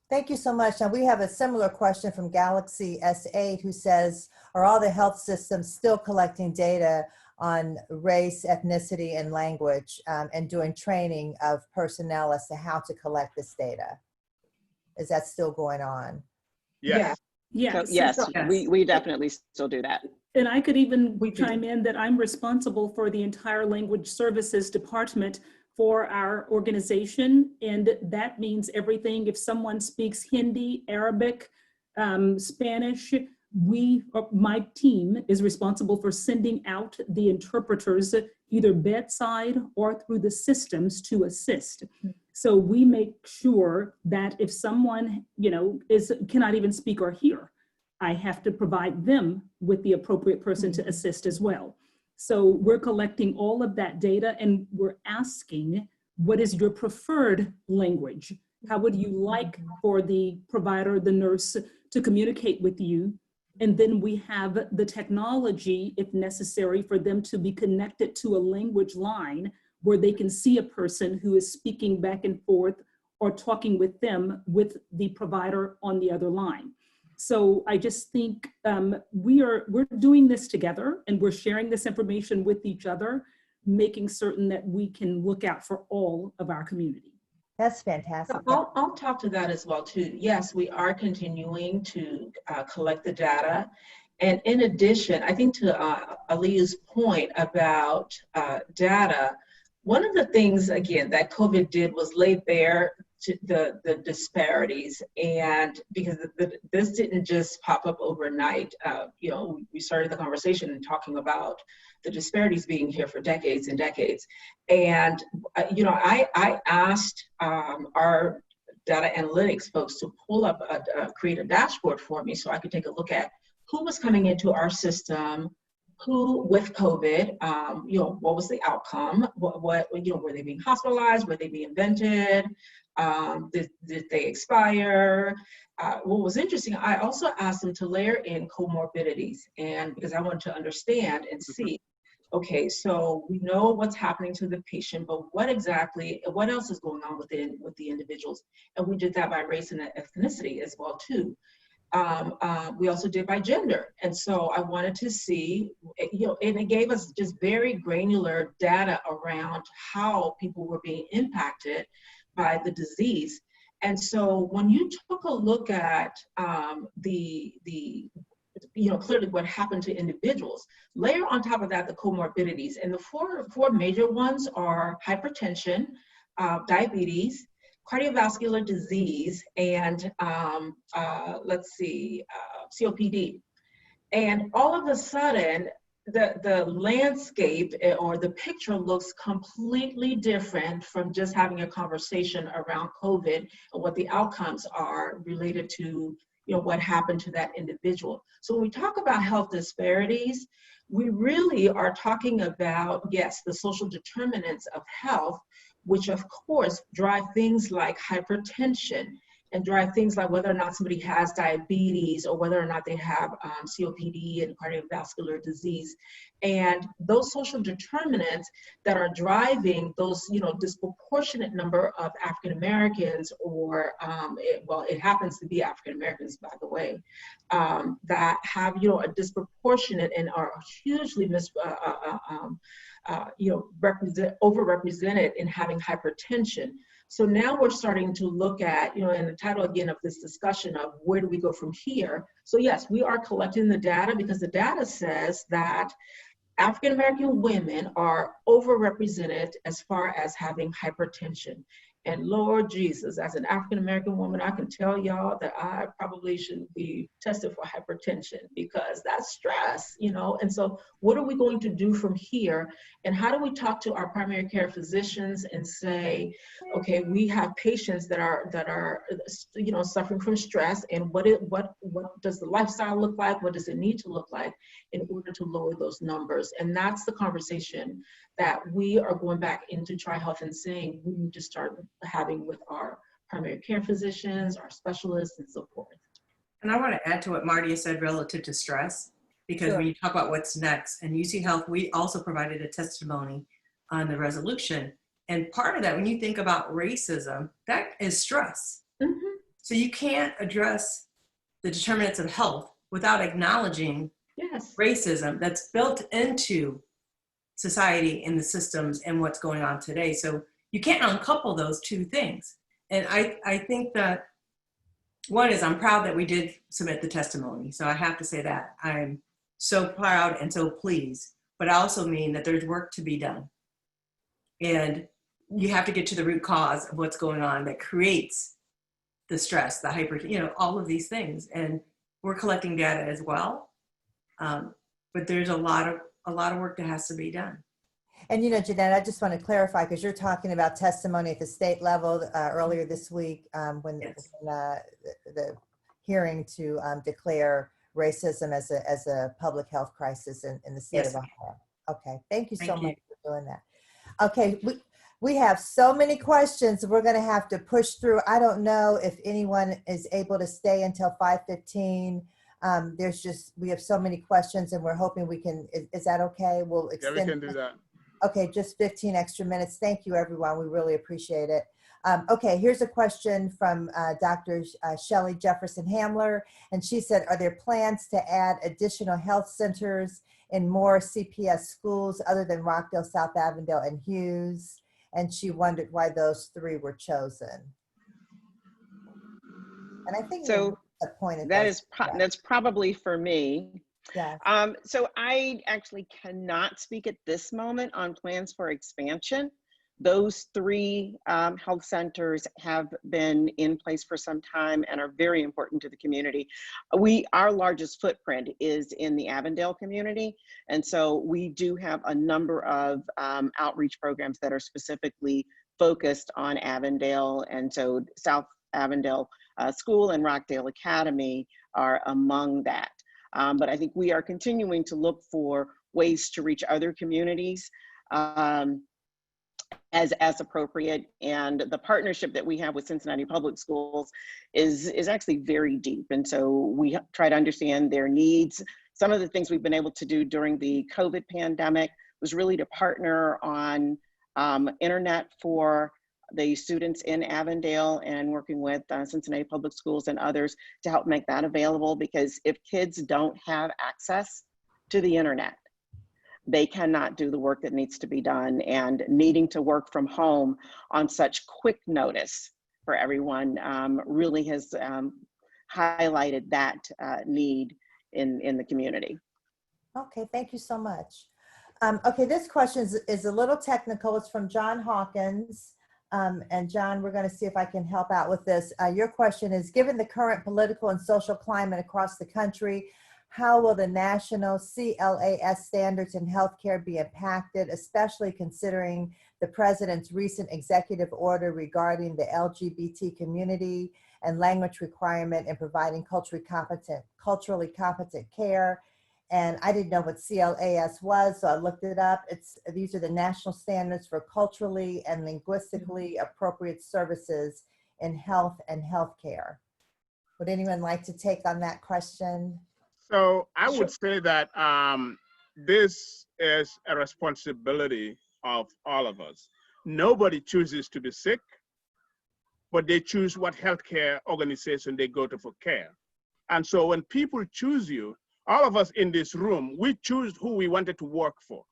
Thank you so much. Now we have a similar question from Galaxy S8 who says, are all the health systems still collecting data on race, ethnicity, and language and doing training of personnel as to how to collect this data? Is that still going on? Yes. Yes. So, yes, we definitely still do that. And I could even chime in that I'm responsible for the entire language services department for our organization. And that means everything. If someone speaks Hindi, Arabic, Spanish, my team is responsible for sending out the interpreters either bedside or through the systems to assist. So we make sure that if someone, cannot even speak or hear, I have to provide them with the appropriate person to assist as well. So we're collecting all of that data, and we're asking what is your preferred language? How would you like for the provider, the nurse to communicate with you? And then we have the technology, if necessary, for them to be connected to a language line where they can see a person who is speaking back and forth or talking with them with the provider on the other line. So I just think we're doing this together, and we're sharing this information with each other, making certain that we can look out for all of our community. That's fantastic. I'll talk to that as well too. Yes, we are continuing to collect the data. And in addition, I think to Aliu's point about data, one of the things, again, that COVID did was lay bare to the disparities. And because this didn't just pop up overnight, you know, we started the conversation talking about the disparities being here for decades and decades. And, you know, I asked our data analytics folks to pull up, create a dashboard for me so I could take a look at who was coming into our system, who with COVID, you know, what was the outcome? What you know, were they being hospitalized? Were they being vented? Did they expire? What was interesting, I also asked them to layer in comorbidities, and because I wanted to understand and see, okay, so we know what's happening to the patient, but what else is going on with the individuals? And we did that by race and ethnicity as well too. We also did by gender. And so I wanted to see, you know, and it gave us just very granular data around how people were being impacted by the disease. And so when you took a look at you know, clearly what happened to individuals, layer on top of that the comorbidities. And the four major ones are hypertension, diabetes, cardiovascular disease, and let's see, COPD. And all of a sudden, the landscape or the picture looks completely different from just having a conversation around COVID and what the outcomes are related to, you know, what happened to that individual. So when we talk about health disparities, we really are talking about, yes, the social determinants of health, which of course drive things like hypertension and drive things like whether or not somebody has diabetes or whether or not they have COPD and cardiovascular disease. And those social determinants that are driving those, you know, disproportionate number of African Americans, or it happens to be African Americans, by the way, that have, you know, a disproportionate and are hugely overrepresented in having hypertension. So now we're starting to look at, you know, and the title again of this discussion of where do we go from here? So yes, we are collecting the data because the data says that African American women are overrepresented as far as having hypertension. And Lord Jesus, as an African American woman, I can tell y'all that I probably shouldn't be tested for hypertension because that's stress, you know? And so what are we going to do from here? And how do we talk to our primary care physicians and say, okay, we have patients that are you know, suffering from stress, and what does the lifestyle look like? What does it need to look like in order to lower those numbers? And that's the conversation that we are going back into TriHealth and saying we need to start having with our primary care physicians, our specialists, and so forth. And I want to add to what Mardia said relative to stress, because when you talk about what's next, and UC Health, we also provided a testimony on the resolution. And part of that, when you think about racism, that is stress. Mm-hmm. So you can't address the determinants of health without acknowledging racism that's built into society and the systems and what's going on today. So you can't uncouple those two things. And I think that one is, I'm proud that we did submit the testimony. So I have to say that I'm so proud and so pleased, but I also mean that there's work to be done. And you have to get to the root cause of what's going on that creates the stress, the you know, all of these things. And we're collecting data as well. But there's a lot of work that has to be done. And, you know, Jeanette, I just want to clarify, because you're talking about testimony at the state level earlier this week when the hearing to declare racism as a public health crisis in the state of Ohio. Okay, thank you so much for doing that. Okay, We have so many questions. We're going to have to push through. I don't know if anyone is able to stay until 5:15. We have so many questions, and we're hoping we can, is that okay? We'll extend. Yeah, we can do that. Okay, just 15 extra minutes. Thank you, everyone. We really appreciate it. Okay, here's a question from Dr. Shelley Jefferson Hamler, and she said, are there plans to add additional health centers in more CPS schools other than Rockdale, South Avondale, and Hughes? And she wondered why those three were chosen. And I think so. That's probably for me. Yeah. So I actually cannot speak at this moment on plans for expansion. Those three health centers have been in place for some time and are very important to the community. Our largest footprint is in the Avondale community. And so we do have a number of outreach programs that are specifically focused on Avondale. And so South Avondale School and Rockdale Academy are among that. But I think we are continuing to look for ways to reach other communities as appropriate. And the partnership that we have with Cincinnati Public Schools is actually very deep. And so we try to understand their needs. Some of the things we've been able to do during the COVID pandemic was really to partner on internet for the students in Avondale and working with Cincinnati Public Schools and others to help make that available, because if kids don't have access to the internet, they cannot do the work that needs to be done, and needing to work from home on such quick notice for everyone really has highlighted that need in the community. Okay, thank you so much. Okay, this question is a little technical. It's from John Hawkins. And John, we're going to see if I can help out with this. Your question is, given the current political and social climate across the country, how will the national CLAS standards in healthcare be impacted, especially considering the president's recent executive order regarding the LGBT community and language requirement in providing culturally competent care? And I didn't know what CLAS was, so I looked it up. These are the national standards for culturally and linguistically appropriate services in health and healthcare. Would anyone like to take on that question? So I would say that this is a responsibility of all of us. Nobody chooses to be sick, but they choose what healthcare organization they go to for care. And so when people choose you, all of us in this room, we choose who we wanted to work for,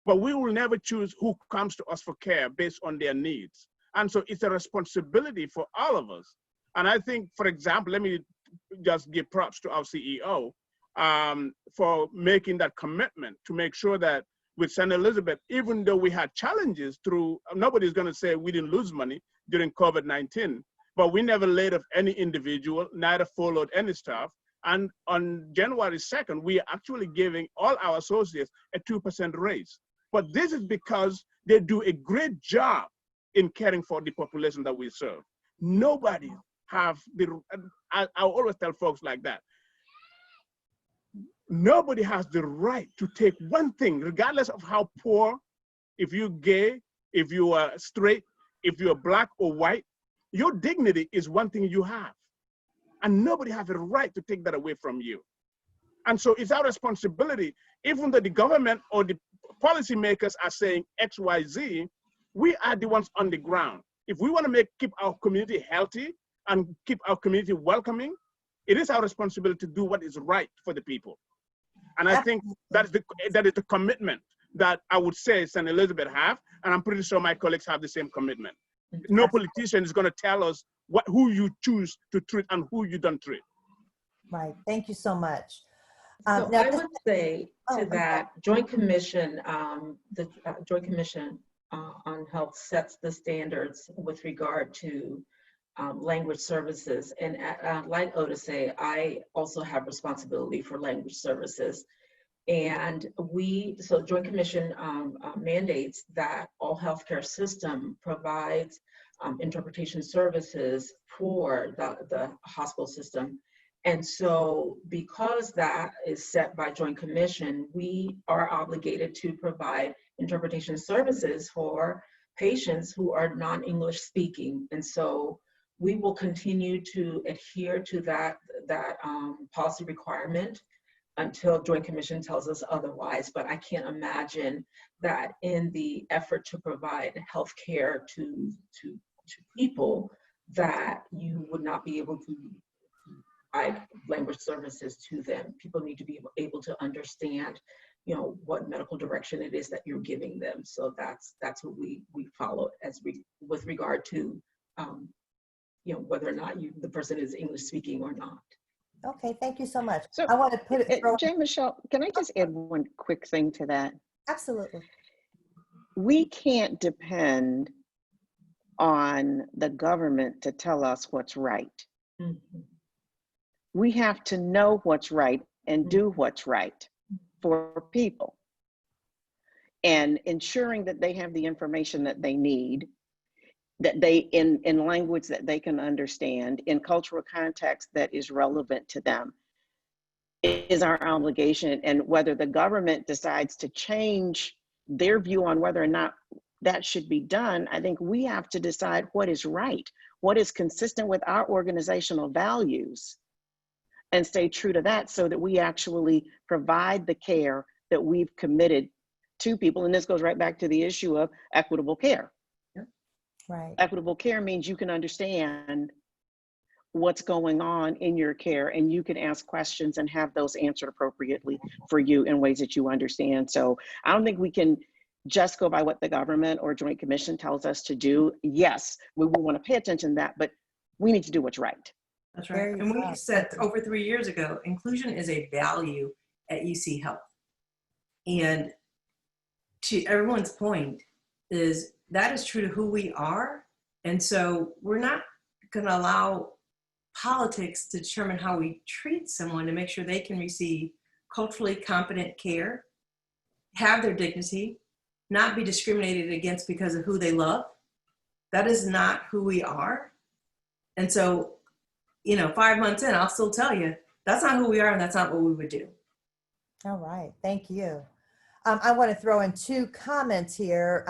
but we will never choose who comes to us for care based on their needs. And so it's a responsibility for all of us. And I think, for example, let me just give props to our CEO for making that commitment to make sure that with St. Elizabeth, even though we had challenges through, nobody's gonna say we didn't lose money during COVID-19, but we never laid off any individual, neither followed any staff. And on January 2nd, we are actually giving all our associates a 2% raise. But this is because they do a great job in caring for the population that we serve. Nobody have the, I always tell folks like that, nobody has the right to take one thing, regardless of how poor, if you're gay, if you are straight, if you're black or white, your dignity is one thing you have. And nobody has a right to take that away from you. And so it's our responsibility, even though the government or the policymakers are saying X, Y, Z, we are the ones on the ground. If we want to keep our community healthy and keep our community welcoming, it is our responsibility to do what is right for the people. And I think that is the commitment that I would say St. Elizabeth have, and I'm pretty sure my colleagues have the same commitment. No politician is going to tell us who you choose to treat and who you don't treat. Right. Thank you so much. So I would say to that, Joint Commission, the Joint Commission on Health sets the standards with regard to language services. And like Odesa, I also have responsibility for language services. And so Joint Commission mandates that all healthcare system provides interpretation services for the hospital system. And so because that is set by Joint Commission, we are obligated to provide interpretation services for patients who are non-English speaking. And so we will continue to adhere to that policy requirement until Joint Commission tells us otherwise. But I can't imagine that in the effort to provide health care to people, that you would not be able to provide language services to them. People need to be able to understand, you know, what medical direction it is that you're giving them. So that's what we follow with regard to, you know, whether or not the person is English speaking or not. Okay, thank you so much. So, I want to put it. Jan-Michele, can I just add one quick thing to that? Absolutely. We can't depend on the government to tell us what's right. Mm-hmm. We have to know what's right and do what's right for people. And ensuring that they have the information that they need, that they in language that they can understand, in cultural context that is relevant to them, is our obligation. And whether the government decides to change their view on whether or not that should be done, I think we have to decide what is right, what is consistent with our organizational values, and stay true to that so that we actually provide the care that we've committed to people. And this goes right back to the issue of equitable care. Right. Equitable care means you can understand what's going on in your care, and you can ask questions and have those answered appropriately for you in ways that you understand. So I don't think we can just go by what the government or Joint Commission tells us to do. Yes, we will want to pay attention to that, but we need to do what's right. That's right. And we said over 3 years ago, inclusion is a value at UC Health. And to everyone's point is that is true to who we are. And so we're not going to allow politics to determine how we treat someone to make sure they can receive culturally competent care, have their dignity, not be discriminated against because of who they love. That is not who we are. And so, you know, 5 months in, I'll still tell you, that's not who we are and that's not what we would do. All right, thank you. I want to throw in 2 comments here.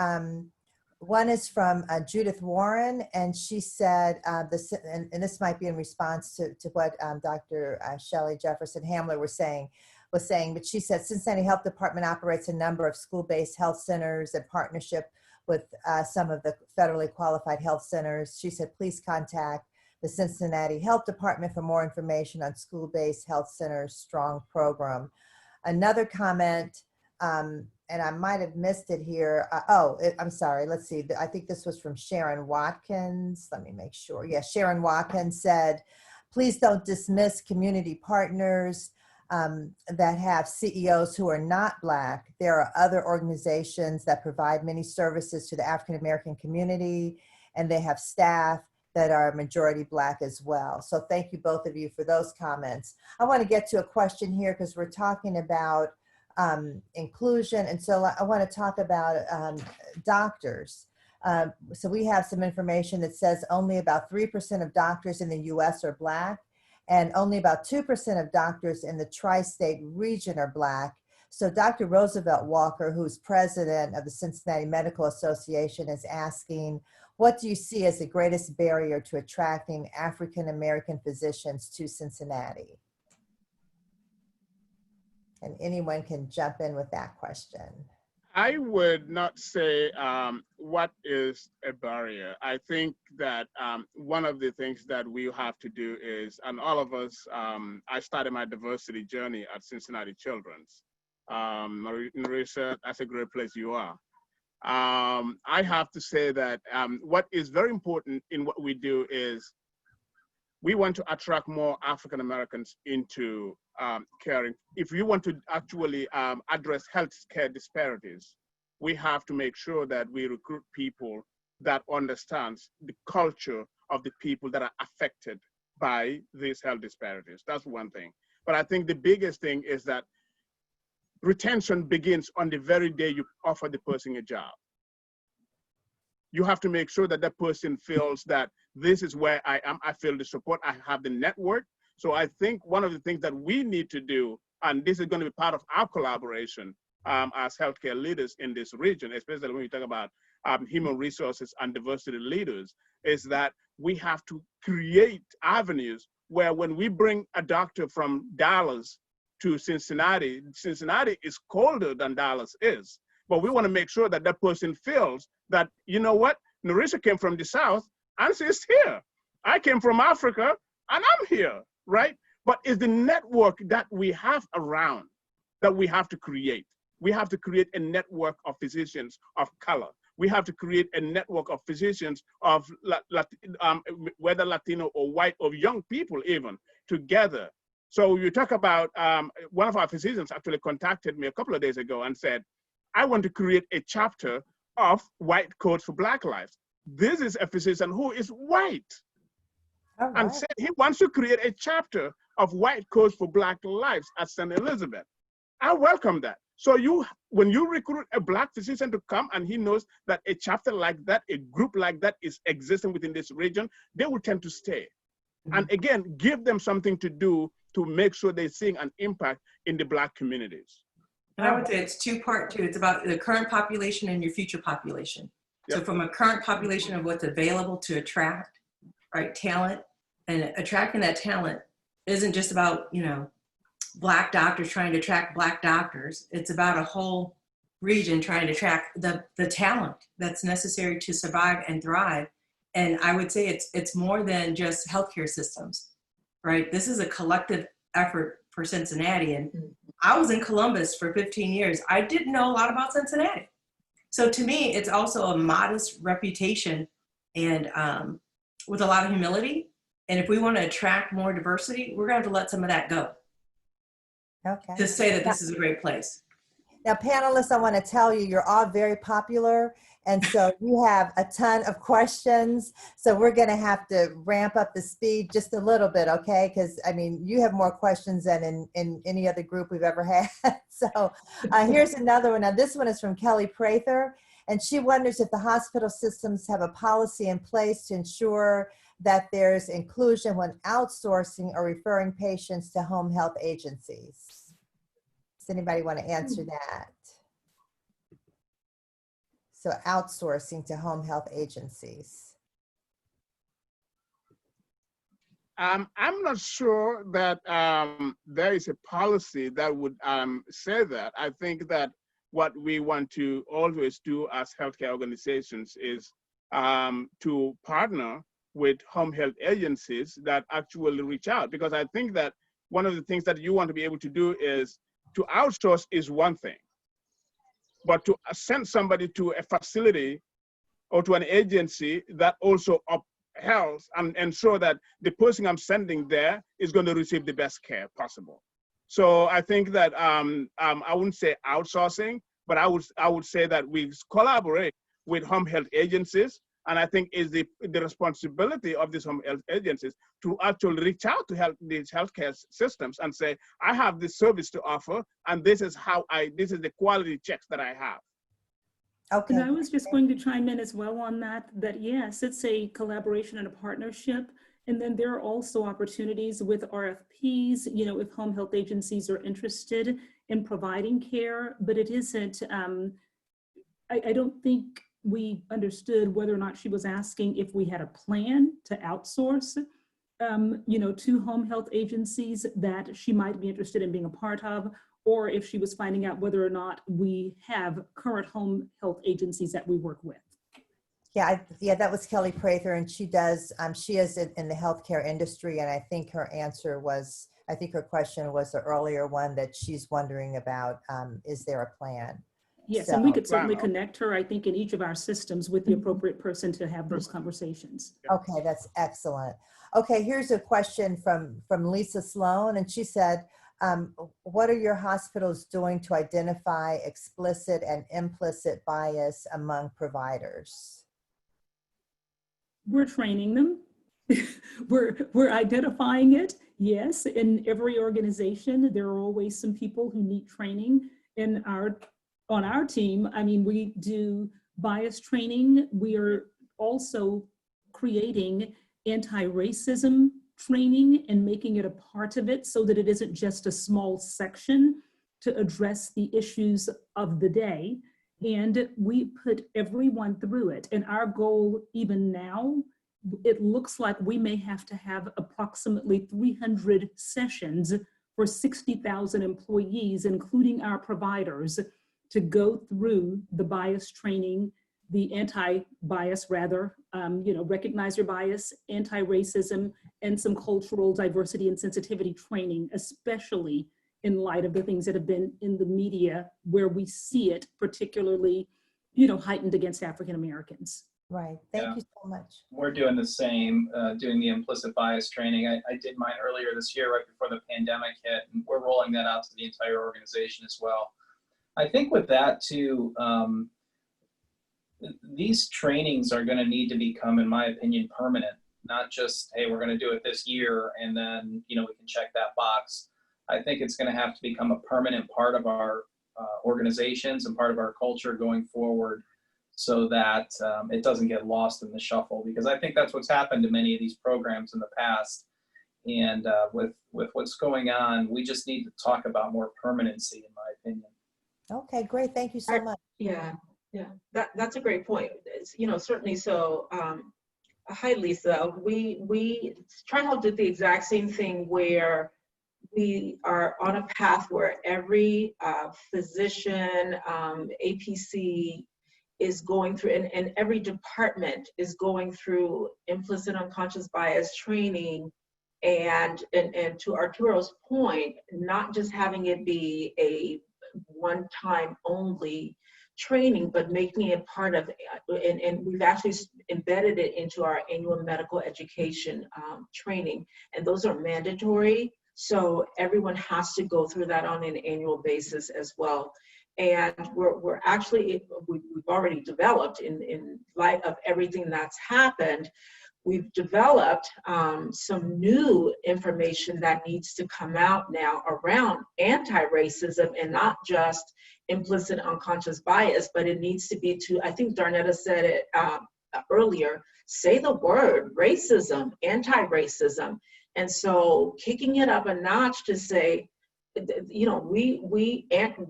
One is from Judith Warren, and she said, and this might be in response to what Dr. Shelley Jefferson Hamler was saying, but she said, Cincinnati Health Department operates a number of school-based health centers in partnership with some of the federally qualified health centers. She said, please contact the Cincinnati Health Department for more information on school-based health centers' strong program. Another comment, and I might have missed it here. I'm sorry. Let's see. I think this was from Sharon Watkins. Let me make sure. Yeah, Sharon Watkins said, please don't dismiss community partners that have CEOs who are not Black. There are other organizations that provide many services to the African American community, and they have staff that are majority Black as well. So thank you both of you for those comments. I want to get to a question here because we're talking about inclusion. And so I want to talk about doctors. So we have some information that says only about 3% of doctors in the US are Black, and only about 2% of doctors in the tri-state region are Black. So Dr. Roosevelt Walker, who's president of the Cincinnati Medical Association, is asking, what do you see as the greatest barrier to attracting African American physicians to Cincinnati? And anyone can jump in with that question. I would not say what is a barrier. I think that one of the things that we have to do is, and all of us, I started my diversity journey at Cincinnati Children's. Nerissa, that's a great place you are. I have to say that what is very important in what we do is we want to attract more African Americans into caring. If you want to actually address healthcare disparities, we have to make sure that we recruit people that understands the culture of the people that are affected by these health disparities. That's one thing. But I think the biggest thing is that retention begins on the very day you offer the person a job. You have to make sure that that person feels that this is where I am, I feel the support, I have the network. So I think one of the things that we need to do, and this is going to be part of our collaboration as healthcare leaders in this region, especially when you talk about human resources and diversity leaders, is that we have to create avenues where when we bring a doctor from Dallas to Cincinnati, Cincinnati is colder than Dallas is. But we want to make sure that that person feels that, you know what, Nerissa came from the South and she's here. I came from Africa and I'm here, right? But it's the network that we have around that we have to create. We have to create a network of physicians of color. We have to create a network of physicians of whether Latino or white or young people even together. So you talk about, one of our physicians actually contacted me a couple of days ago and said, I want to create a chapter of White Codes for Black Lives. This is a physician who is white. All right. And said he wants to create a chapter of White Codes for Black Lives at St. Elizabeth. I welcome that. So when you recruit a Black physician to come and he knows that a chapter like that, a group like that is existing within this region, they will tend to stay. And again, give them something to do to make sure they're seeing an impact in the Black communities. And I would say it's two-part too. It's about the current population and your future population. Yep. So from a current population of what's available to attract, right, talent, and attracting that talent isn't just about, you know, Black doctors trying to attract Black doctors. It's about a whole region trying to attract the talent that's necessary to survive and thrive. And I would say it's more than just healthcare systems, right? This is a collective effort for Cincinnati. And I was in Columbus for 15 years. I didn't know a lot about Cincinnati. So to me, it's also a modest reputation and with a lot of humility. And if we want to attract more diversity, we're going to have to let some of that go. Okay. To say that this is a great place. Now, panelists, I want to tell you, you're all very popular. And so you have a ton of questions. So we're going to have to ramp up the speed just a little bit, okay? Because, I mean, you have more questions than in any other group we've ever had. So here's another one. Now, this one is from Kelly Prather. And she wonders if the hospital systems have a policy in place to ensure that there's inclusion when outsourcing or referring patients to home health agencies. Does anybody want to answer that? So outsourcing to home health agencies. I'm not sure that there is a policy that would say that. I think that what we want to always do as healthcare organizations is to partner with home health agencies that actually reach out. Because I think that one of the things that you want to be able to do is to outsource is one thing, but to send somebody to a facility or to an agency that also upheld and ensure that the person I'm sending there is going to receive the best care possible. So I think that I wouldn't say outsourcing, but I would say that we collaborate with home health agencies. And I think is the responsibility of these home health agencies to actually reach out to these healthcare systems and say, I have this service to offer, and this is the quality checks that I have. Okay. And I was just going to chime in as well on that yes, it's a collaboration and a partnership. And then there are also opportunities with RFPs, you know, if home health agencies are interested in providing care, but it isn't, I don't think we understood whether or not she was asking if we had a plan to outsource, you know, to home health agencies that she might be interested in being a part of, or if she was finding out whether or not we have current home health agencies that we work with. Yeah, that was Kelly Prather, and she is in the healthcare industry, and I think her answer was, I think her question was the earlier one that she's wondering about, is there a plan? Yes, So, and we could certainly connect her, I think, in each of our systems with the appropriate person to have those conversations. Okay, that's excellent. Okay, here's a question from Lisa Sloan, and she said, what are your hospitals doing to identify explicit and implicit bias among providers? We're training them. we're identifying it. Yes, in every organization, there are always some people who need training. On our team, I mean, we do bias training. We are also creating anti-racism training and making it a part of it so that it isn't just a small section to address the issues of the day. And we put everyone through it. And our goal, even now, it looks like we may have to have approximately 300 sessions for 60,000 employees, including our providers, to go through the bias training, the anti-bias rather, recognize your bias, anti-racism, and some cultural diversity and sensitivity training, especially in light of the things that have been in the media where we see it particularly, heightened against African Americans. Right. Thank you so much. We're doing the same, doing the implicit bias training. I did mine earlier this year, right before the pandemic hit, and we're rolling that out to the entire organization as well. I think with that too, these trainings are going to need to become, in my opinion, permanent, not just, hey, we're going to do it this year and then, we can check that box. I think it's going to have to become a permanent part of our organizations and part of our culture going forward, so that it doesn't get lost in the shuffle, because I think that's what's happened to many of these programs in the past. And with what's going on, we just need to talk about more permanency, in my opinion. Okay, great. Thank you so much. Yeah, that's a great point. It's, certainly so. Highly so. We TriHealth did the exact same thing, where we are on a path where every physician, APC is going through, and every department is going through implicit unconscious bias training. And to Arturo's point, not just having it be a one-time only training, but making it part of, and we've actually embedded it into our annual medical education training, and those are mandatory. So everyone has to go through that on an annual basis as well. And we're actually, we've already developed, in light of everything that's happened, we've developed some new information that needs to come out now around anti-racism, and not just implicit unconscious bias, but it needs to be to, I think Darnetta said it earlier, say the word racism, anti-racism. And so kicking it up a notch to say,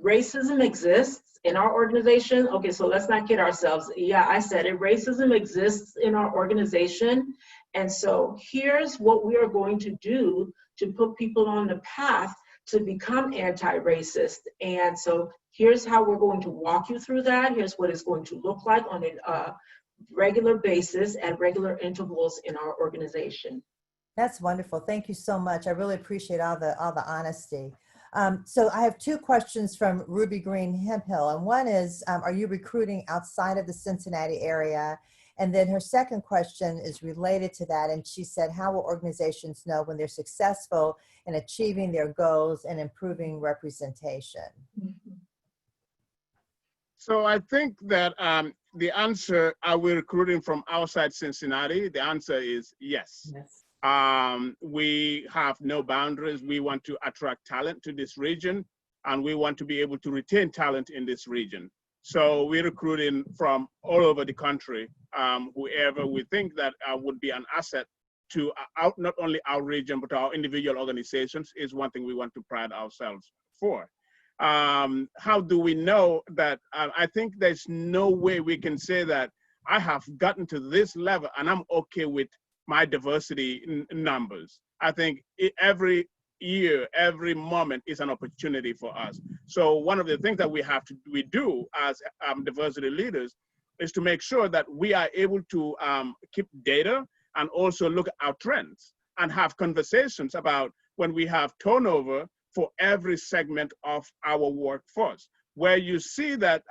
racism exists in our organization. Okay, so let's not kid ourselves. Yeah, I said it, racism exists in our organization. And so here's what we are going to do to put people on the path to become anti-racist. And so here's how we're going to walk you through that. Here's what it's going to look like on a regular basis at regular intervals in our organization. That's wonderful. Thank you so much. I really appreciate all the honesty. So I have two questions from Ruby Green Hemphill, and one is, are you recruiting outside of the Cincinnati area? And then her second question is related to that, and she said, how will organizations know when they're successful in achieving their goals and improving representation? So I think that the answer, are we recruiting from outside Cincinnati? The answer is yes. Yes. We have no boundaries. We want to attract talent to this region, and we want to be able to retain talent in this region. So we're recruiting from all over the country. Whoever we think that would be an asset to not only our region, but our individual organizations is one thing we want to pride ourselves for. How do we know that? I think there's no way we can say that I have gotten to this level and I'm okay with my diversity numbers. I think every year, every moment is an opportunity for us. So one of the things that we do as diversity leaders is to make sure that we are able to keep data and also look at our trends and have conversations about when we have turnover for every segment of our workforce, where you see that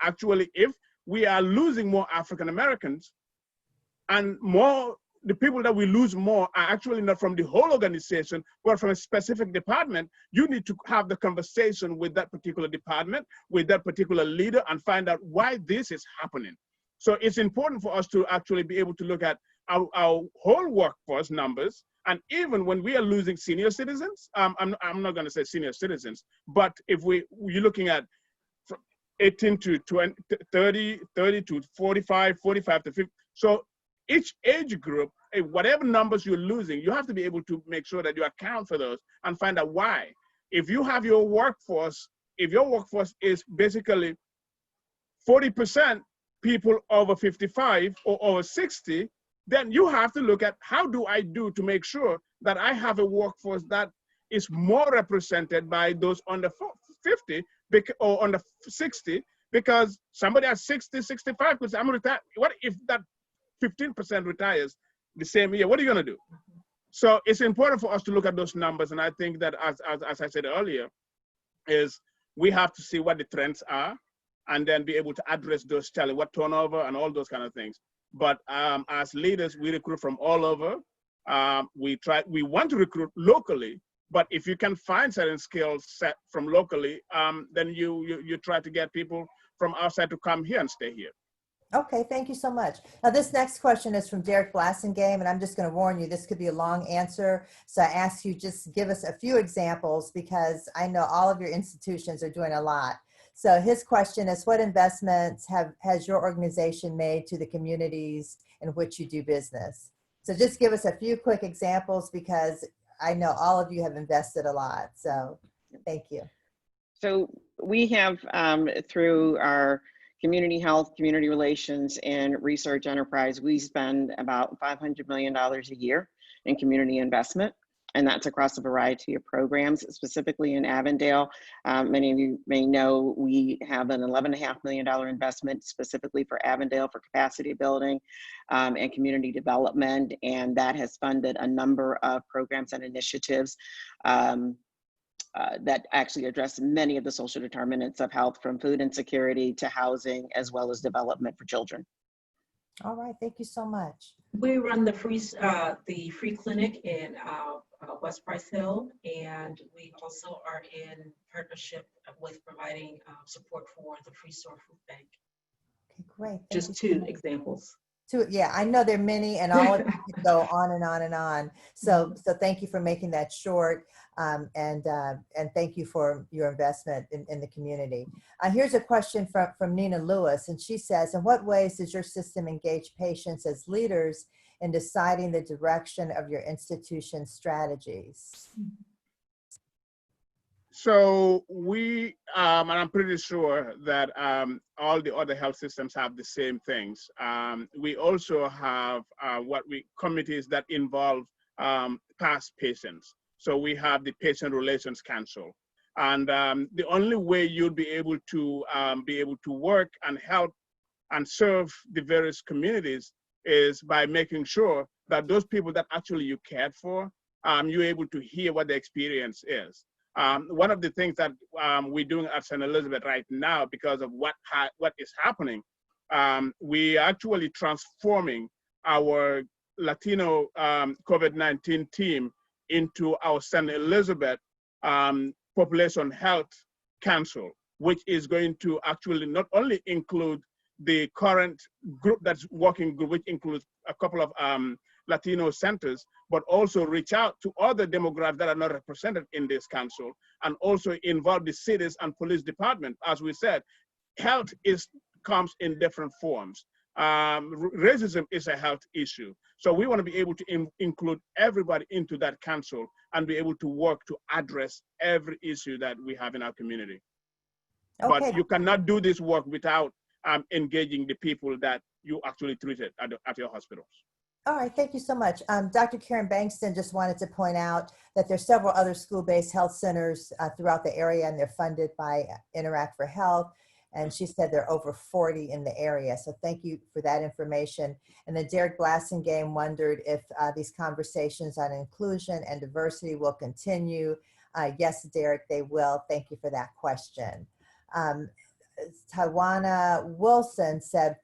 actually if we are losing more African Americans and more, the people that we lose more are actually not from the whole organization, but from a specific department, you need to have the conversation with that particular department, with that particular leader, and find out why this is happening. So it's important for us to actually be able to look at our whole workforce numbers. And even when we are losing senior citizens, I'm not going to say senior citizens, but if you're looking at 18 to 20, 30 to 45, 45 to 50. So each age group, whatever numbers you're losing, you have to be able to make sure that you account for those and find out why. If you have your workforce, if your workforce is basically 40% people over 55 or over 60, then you have to look at how do I do to make sure that I have a workforce that is more represented by those under 50 or under 60, because somebody at 60, 65 could say, I'm retired. What if that 15% retires the same year? What are you going to do? So it's important for us to look at those numbers. And I think that, as I said earlier, is we have to see what the trends are and then be able to address those challenges, what turnover and all those kind of things. But as leaders, we recruit from all over. We want to recruit locally, but if you can find certain skills set from locally, then you try to get people from outside to come here and stay here. Okay, thank you so much. Now this next question is from Derek Blassingame, and I'm just going to warn you, this could be a long answer. So I ask you just give us a few examples, because I know all of your institutions are doing a lot. So his question is, what investments has your organization made to the communities in which you do business? So just give us a few quick examples, because I know all of you have invested a lot. So thank you. So we have, through our community health, community relations, and research enterprise, we spend about $500 million a year in community investment. And that's across a variety of programs, specifically in Avondale. Many of you may know we have an $11.5 million investment specifically for Avondale for capacity building and community development. And that has funded a number of programs and initiatives that actually address many of the social determinants of health, from food insecurity to housing, as well as development for children. All right, thank you so much. We run the free clinic in West Price Hill, and we also are in partnership with providing support for the Free Store Food Bank. Okay, great. Just two examples. Yeah, I know there are many, and all of you can go on and on and on. So thank you for making that short, and thank you for your investment in the community. Here's a question from Nina Lewis, and she says, in what ways does your system engage patients as leaders in deciding the direction of your institution's strategies? So we, and I'm pretty sure that all the other health systems have the same things. We also have committees that involve past patients. So we have the Patient Relations Council. And the only way you'll be able to work and help and serve the various communities is by making sure that those people that actually you cared for, you're able to hear what the experience is. One of the things that we're doing at St. Elizabeth right now, because of what is happening, we are actually transforming our Latino COVID-19 team into our St. Elizabeth Population Health Council, which is going to actually not only include the current group that's working group, which includes a couple of Latino centers, but also reach out to other demographics that are not represented in this council, and also involve the cities and police department. As we said, health comes in different forms. Racism is a health issue. So we want to be able to include everybody into that council and be able to work to address every issue that we have in our community. Okay. But you cannot do this work without engaging the people that you actually treated at your hospitals. All right, thank you so much. Dr. Karen Bankston just wanted to point out that there's several other school-based health centers throughout the area, and they're funded by Interact for Health. And she said there are over 40 in the area. So thank you for that information. And then Derek Blassingame wondered if these conversations on inclusion and diversity will continue. Yes, Derek, they will. Thank you for that question. Tawana Wilson said,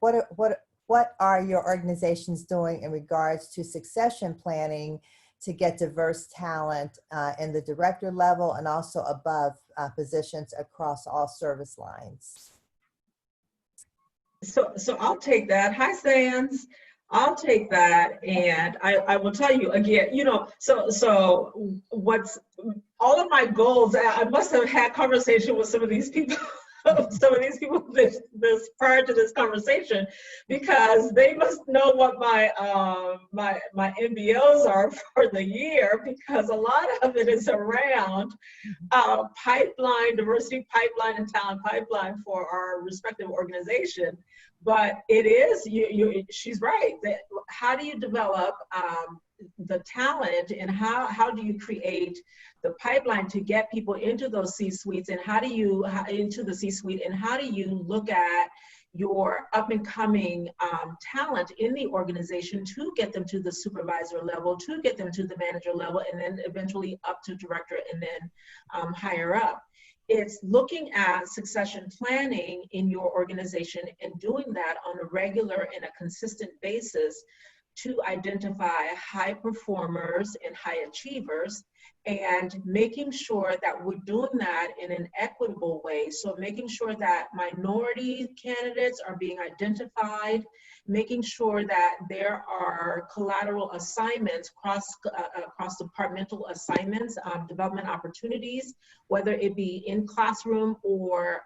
what are your organizations doing in regards to succession planning to get diverse talent in the director level and also above positions across all service lines? So I'll take that. Hi, Shands. I'll take that, and I will tell you again, so what's all of my goals, I must have had conversation with some of these people some of these people this prior to this conversation, because they must know what my my MBOs are for the year, because a lot of it is around pipeline, diversity pipeline and talent pipeline for our respective organization. But it is, she's right, that how do you develop the talent, and how do you create the pipeline to get people into those C-suites, and how do you into the C-suite, and how do you look at your up and coming talent in the organization to get them to the supervisor level, to get them to the manager level, and then eventually up to director, and then higher up. It's looking at succession planning in your organization and doing that on a regular and a consistent basis to identify high performers and high achievers, and making sure that we're doing that in an equitable way. So making sure that minority candidates are being identified, making sure that there are collateral assignments, cross-departmental assignments, development opportunities, whether it be in classroom or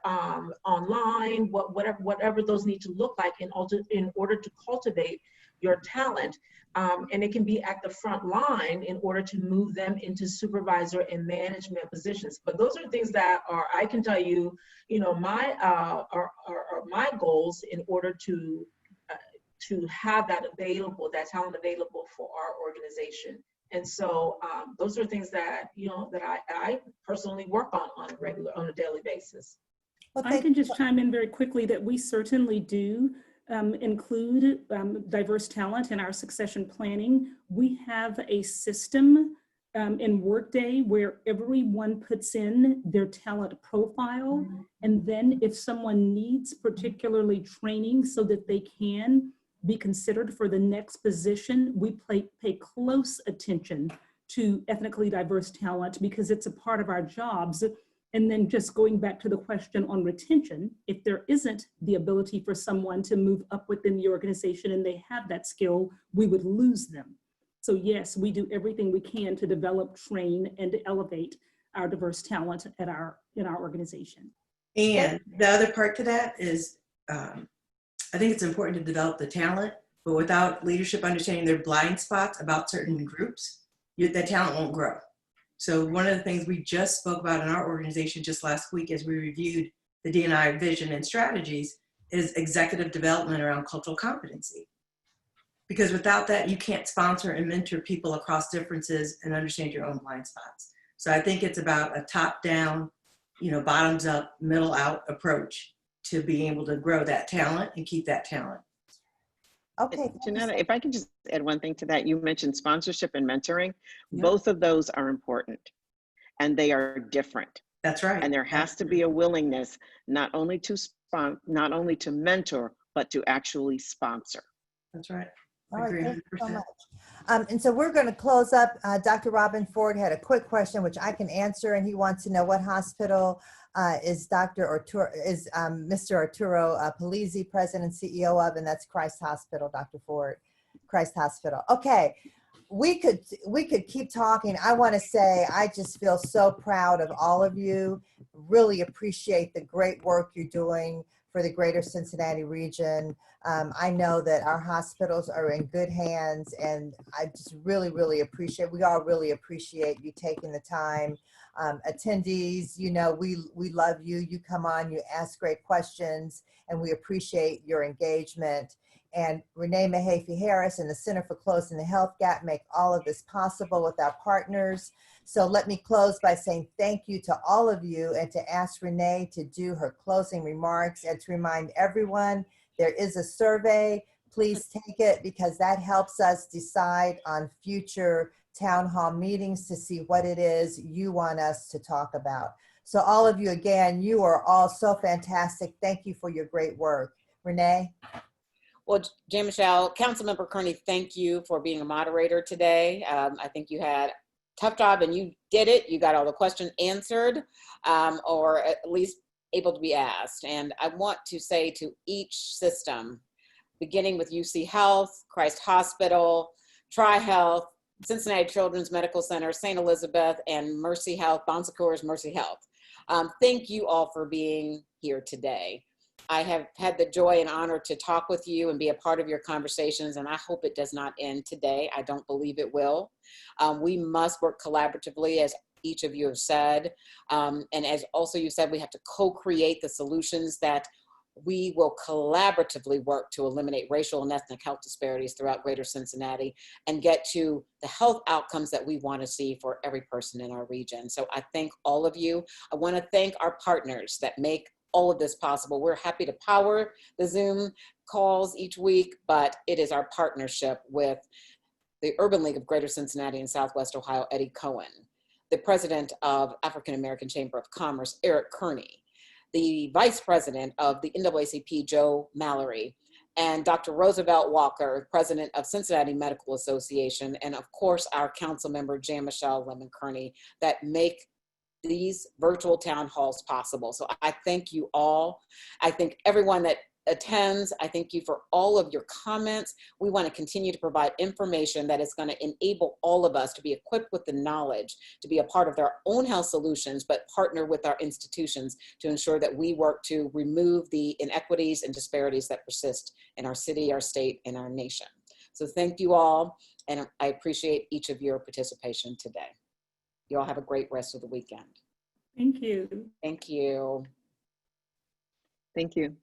online, whatever those need to look like in order to cultivate your talent. And it can be at the front line in order to move them into supervisor and management positions. But those are things that are, I can tell you, my are my goals in order to have that available, that talent available for our organization. And so those are things that that I personally work on a daily basis. Well, I can just chime in very quickly that we certainly do include diverse talent in our succession planning. We have a system in Workday where everyone puts in their talent profile, and then if someone needs particularly training so that they can be considered for the next position, we pay close attention to ethnically diverse talent because it's a part of our jobs. And then just going back to the question on retention, if there isn't the ability for someone to move up within the organization and they have that skill, we would lose them. So yes, we do everything we can to develop, train, and to elevate our diverse talent in our organization. And the other part to that is, I think it's important to develop the talent, but without leadership understanding their blind spots about certain groups, that talent won't grow. So one of the things we just spoke about in our organization just last week as we reviewed the D&I vision and strategies is executive development around cultural competency. Because without that, you can't sponsor and mentor people across differences and understand your own blind spots. So I think it's about a top-down, bottoms-up, middle-out approach to being able to grow that talent and keep that talent. Okay. Jeanetta, if I can just add one thing to that, you mentioned sponsorship and mentoring. Yep. Both of those are important and they are different. That's right. And there has to be a willingness not only to mentor, but to actually sponsor. That's right. All right, thank you so 100%. much. And so we're going to close up. Dr. Robin Ford had a quick question, which I can answer, and he wants to know what hospital is Mr. Arturo Polizzi, President and CEO of, and that's Christ Hospital, Dr. Ford, Christ Hospital. Okay, we could keep talking. I want to say I just feel so proud of all of you. Really appreciate the great work you're doing for the greater Cincinnati region. I know that our hospitals are in good hands, and I just really, really appreciate, we all really appreciate you taking the time. Attendees, we love you. You come on, you ask great questions, and we appreciate your engagement. And Renee Mahaffey-Harris and the Center for Closing the Health Gap make all of this possible with our partners. So let me close by saying thank you to all of you, and to ask Renee to do her closing remarks, and to remind everyone there is a survey. Please take it, because that helps us decide on future town hall meetings to see what it is you want us to talk about. So all of you, again, you are all so fantastic. Thank you for your great work. Renee? Well, Jan-Michele, Councilmember Kearney, thank you for being a moderator today. I think you had a tough job and you did it. You got all the questions answered, or at least able to be asked. And I want to say to each system, beginning with UC Health, Christ Hospital, TriHealth, Cincinnati Children's Medical Center, St. Elizabeth, and Mercy Health, Bon Secours Mercy Health. Thank you all for being here today. I have had the joy and honor to talk with you and be a part of your conversations, and I hope it does not end today. I don't believe it will. We must work collaboratively, as each of you have said. And as also you said, we have to co-create the solutions that we will collaboratively work to eliminate racial and ethnic health disparities throughout Greater Cincinnati and get to the health outcomes that we want to see for every person in our region. So I thank all of you. I want to thank our partners that make all of this possible. We're happy to power the Zoom calls each week, but it is our partnership with the Urban League of Greater Cincinnati and Southwest Ohio, Eddie Cohen, the president of African American Chamber of Commerce, Eric Kearney, the vice president of the NAACP, Joe Mallory, and Dr. Roosevelt Walker, president of Cincinnati Medical Association, and of course, our council member, Jan-Michele Kearney, that make these virtual town halls possible. So I thank you all. I thank everyone that attends. I thank you for all of your comments. We want to continue to provide information that is going to enable all of us to be equipped with the knowledge to be a part of their own health solutions, but partner with our institutions to ensure that we work to remove the inequities and disparities that persist in our city, our state, and our nation. So thank you all, and I appreciate each of your participation today. You all have a great rest of the weekend. Thank you. Thank you. Thank you.